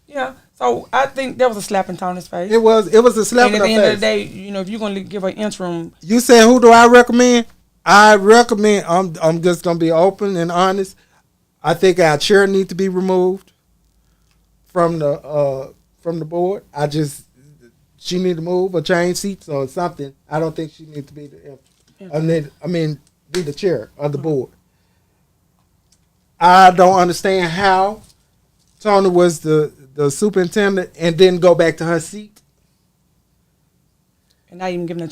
Yeah. So I think that was a slap in Tony's face. It was a slap in her face. And at the end of the day, if you're gonna give her interim, you said who do I recommend? I recommend. I'm just gonna be open and honest. I think our chair needs to be removed from the board. She need to move or change seats or something. I don't think she needs to be be the chair of the board. I don't understand how Tony was the superintendent and didn't go back to her seat. And not even given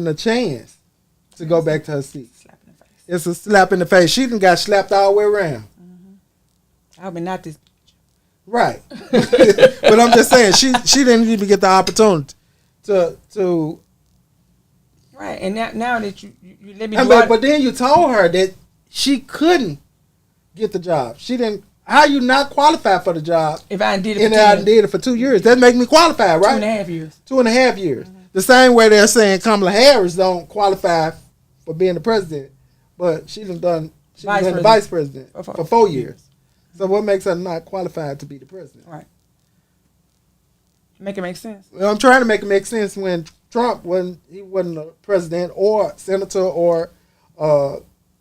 a chance. To go back to her seat. Slap in the face. It's a slap in the face. She done got slapped all the way around. Mm-hmm. I hope not this. Right. But I'm just saying, she didn't even get the opportunity to. Right, and now that you let me. But then you told her that she couldn't get the job. She didn't. How you not qualified for the job? If I did it And for I did it for 2 years. That make me qualified, right? 2.5 years. 2.5 years. The same way they're saying Kamala Harris don't qualify for being the president, but she done the vice president for 4 years. So what makes her not qualified to be the president? Right. Make it make sense. Well, I'm trying to make it make sense when Trump wasn't a president or senator or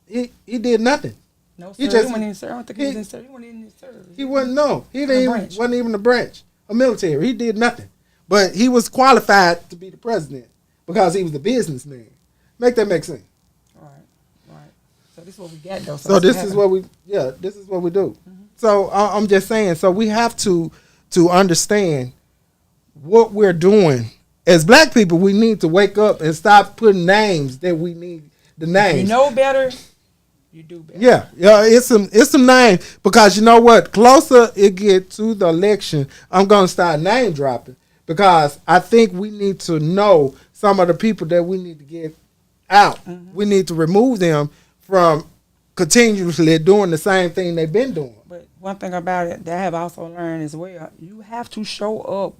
he did nothing. No, sir. He wasn't even serve. I don't think he was in service. He wasn't even in service. He wasn't. No, he wasn't even a branch, a military. He did nothing, but he was qualified to be the president because he was a businessman. Make that make sense? Right. So this is what we got, though. So this is what we do. Mm-hmm. So I'm just saying. So we have to understand what we're doing as black people. We need to wake up and stop putting names that we need the names. If you know better. You do better. Yeah, it's some names because you know what? Closer it get to the election, I'm gonna start name dropping because I think we need to know some of the people that we need to get out. Mm-hmm. We need to remove them from continuously doing the same thing they've been doing. But one thing about it that I have also learned as well, you have to show up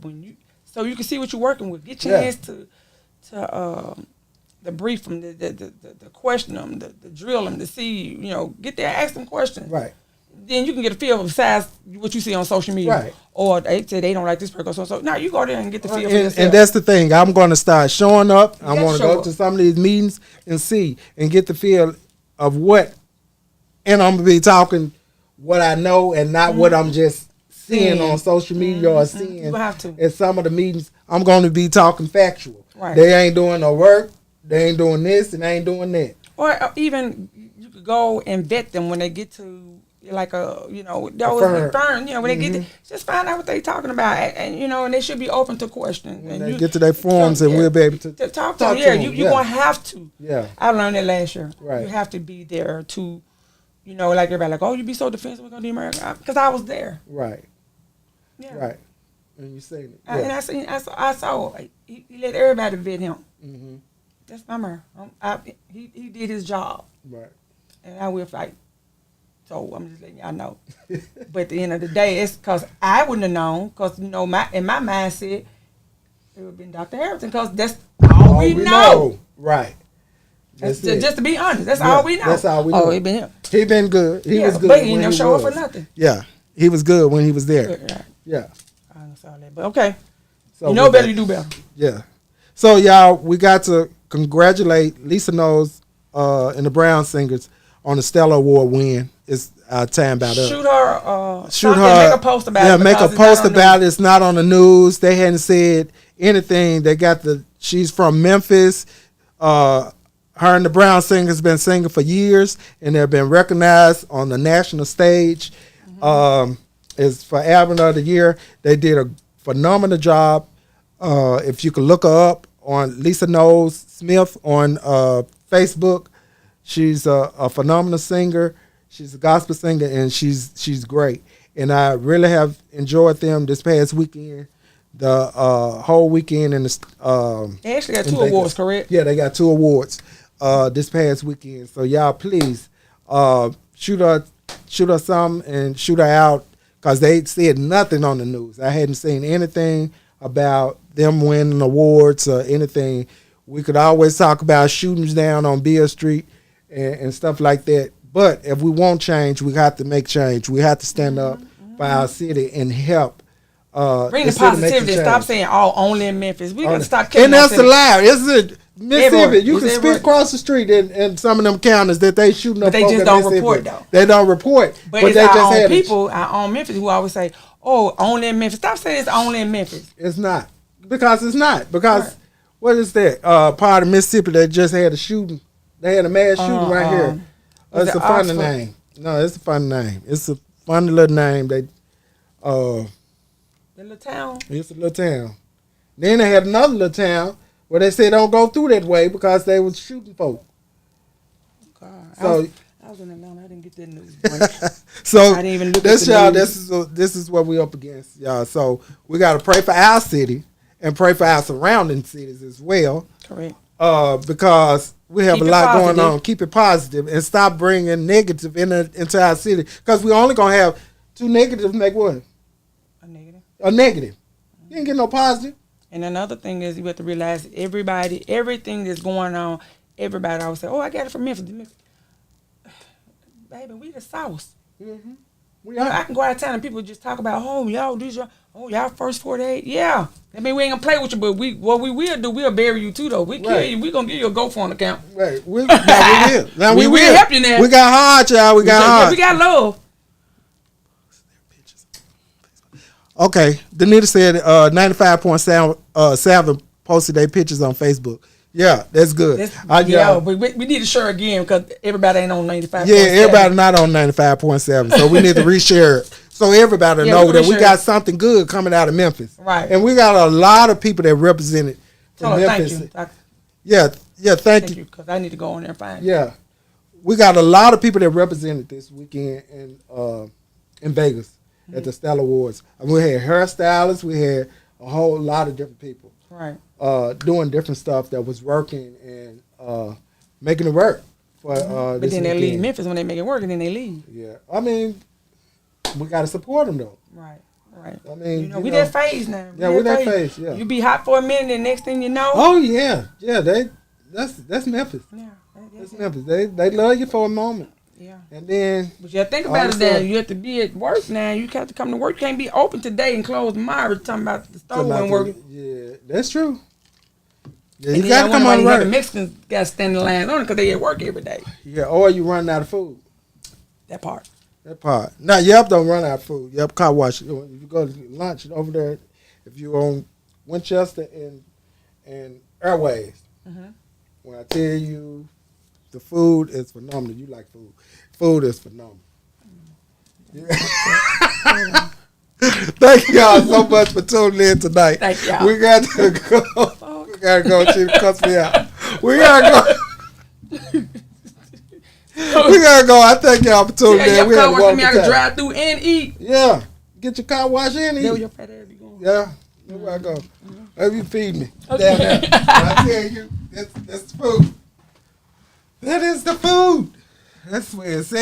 so you can see what you're working with. Get a chance to brief them, the question them, the drill them, to see, get there, ask them questions. Right. Then you can get a feel besides what you see on social media. Right. Or they say they don't like this person. So now you go there and get the feel for yourself. And that's the thing. I'm going to start showing up. I want to go to some of these meetings and see and get the feel of what. And I'm going to be talking what I know and not what I'm just seeing on social media or seeing you have to. at some of the meetings. I'm going to be talking factual. Right. They ain't doing no work. They ain't doing this and they ain't doing that. Or even you could go and vet them when they get to like those firm. When they get to, just find out what they talking about, and and they should be open to questions. When they get to their forums, and we'll be able to talk to them. Yeah, you're gonna have to. Yeah, I learned that last year. Right, you have to be there to, like everybody like, oh, you be so defensive about the America, because I was there. Right. Yeah. Right. And you saying it. And I saw he let everybody vet him. Mm-hmm. That's my man. He did his job. Right. And I will fight. So I'm just letting y'all know. But at the end of the day, it's because I wouldn't have known. Because in my mindset, it would have been Dr. Harrison. Because that's all we know. Right. Just to be honest, that's all we know. That's all we know. Oh, he been here. He been good. He was good. But he didn't show up for nothing. Yeah, he was good when he was there. Good, right. Yeah. I understand that. But okay. So you know better, you do better. Yeah. So y'all, we got to congratulate Lisa Knowles and the Brown Singers on the Stellar Award win. It's time about up. Shoot her. Make a post about it. Yeah, make a post about it. It's not on the news. They hadn't said anything. They got she's from Memphis. Her and the Brown Singers been singing for years, and they've been recognized on the national stage. Mm-hmm. It's for Album of the Year. They did a phenomenal job. If you could look her up on Lisa Knowles Smith on Facebook, she's a phenomenal singer. She's a gospel singer, and she's great. And I really have enjoyed them this past weekend, the whole weekend. And they actually got 2 awards, correct? Yeah, they got 2 awards this past weekend. So y'all, please shoot her some and shoot her out, because they said nothing on the news. I hadn't seen anything about them winning awards or anything. We could always talk about shootings down on Beale Street and stuff like that. But if we want change, we have to make change. We have to stand up for our city and help. Bring the positivity. Stop saying, only in Memphis. We got to stop killing. And that's the lie. It's Mississippi. You can spit across the street in some of them counties that they shooting up. But they just don't report, though. They don't report. But it's our own people, our own Memphis, who always say, only in Memphis. Stop saying it's only in Memphis. It's not. Because it's not. Because what is that? Part of Mississippi that just had a shooting. They had a mass shooting right here. It's a funny name. No, it's a funny name. It's a funny little name. The little town? It's a little town. Then they had another little town where they said don't go through that way because they was shooting folk. God. So I was in Atlanta. I didn't get that news. So I didn't even look that's at the news. This is what we up against, y'all. So we got to pray for our city and pray for our surrounding cities as well. Correct. Because We have Keep a it lot going positive. on. Keep it positive and stop bringing negative into our city. Because we only going to have 2 negatives make what? A negative. A negative. You ain't get no positive. And another thing is you have to realize everything that's going on, everybody always say, oh, I got it from Memphis. Baby, we the South. Mm-hmm. We You know, I are. can go out of town and people just talk about, oh, y'all first 48. Yeah. I mean, we ain't gonna play with you, but what we will do, we'll bury you too, though. We kill Right. you. We gonna give you a GoFundMe account. Right. Now we will. Now We will help you now. We got hard, y'all. We got hard. We got love. Okay. Danita said 95.7 posted their pictures on Facebook. Yeah, that's good. Yeah, but we need to share again because everybody ain't on 95. Yeah, everybody not on 95.7, so we need to reshare it. So everybody Yeah, know we that we reshare got it. something good coming out of Memphis. Right. And we got a lot of people that represented Tell from her Memphis. thank you. Yeah, thank Thank you. you, because I need to go on there and find it. Yeah. We got a lot of people that represented this weekend in Vegas at the Stella Awards. And we had hairstylists, we had a whole lot of different people Right. doing different stuff that was working and making it work for But this then they leave weekend. Memphis when they make it work, and then they leave. Yeah, I mean, we got to support them though. Right. Right. I mean, You know, we that phase now. Yeah, we that phase, yeah. You be hot for a minute, and next thing you know. Oh yeah, that's Memphis. Yeah. That's Memphis. They love you for a moment, Yeah. and then But you have to think All about of it a now. sudden- You have to be at work now. You have to come to work. You can't be open today and closed tomorrow. Talking about the store somebody- and working. Yeah, that's true. Yeah, And you then got to come on The work. Mexicans got to stand in line on it because they at work every day. Yeah, or you running out of food. That part. That part. Now, Yep don't run out of food. Yep car wash. If you go to lunch over there, if you're on Winchester and Airways, Mhm. when I tell you the food is phenomenal, you like food. Food is phenomenal. Yeah. Thank y'all so much for tuning in tonight. Thank y'all. We got to go. We got to go. She cuss me out. We got to go. We gotta go. I thank y'all for tuning Yeah, in. your We had car a wash me. I wonderful can time. drive through and eat. Yeah, get your car washed in. There Eat. your fat ass be going. Yeah, there I go. Maybe you feed me. Okay. Down there. I tell you, that's the food. That is the food. That's where it's at.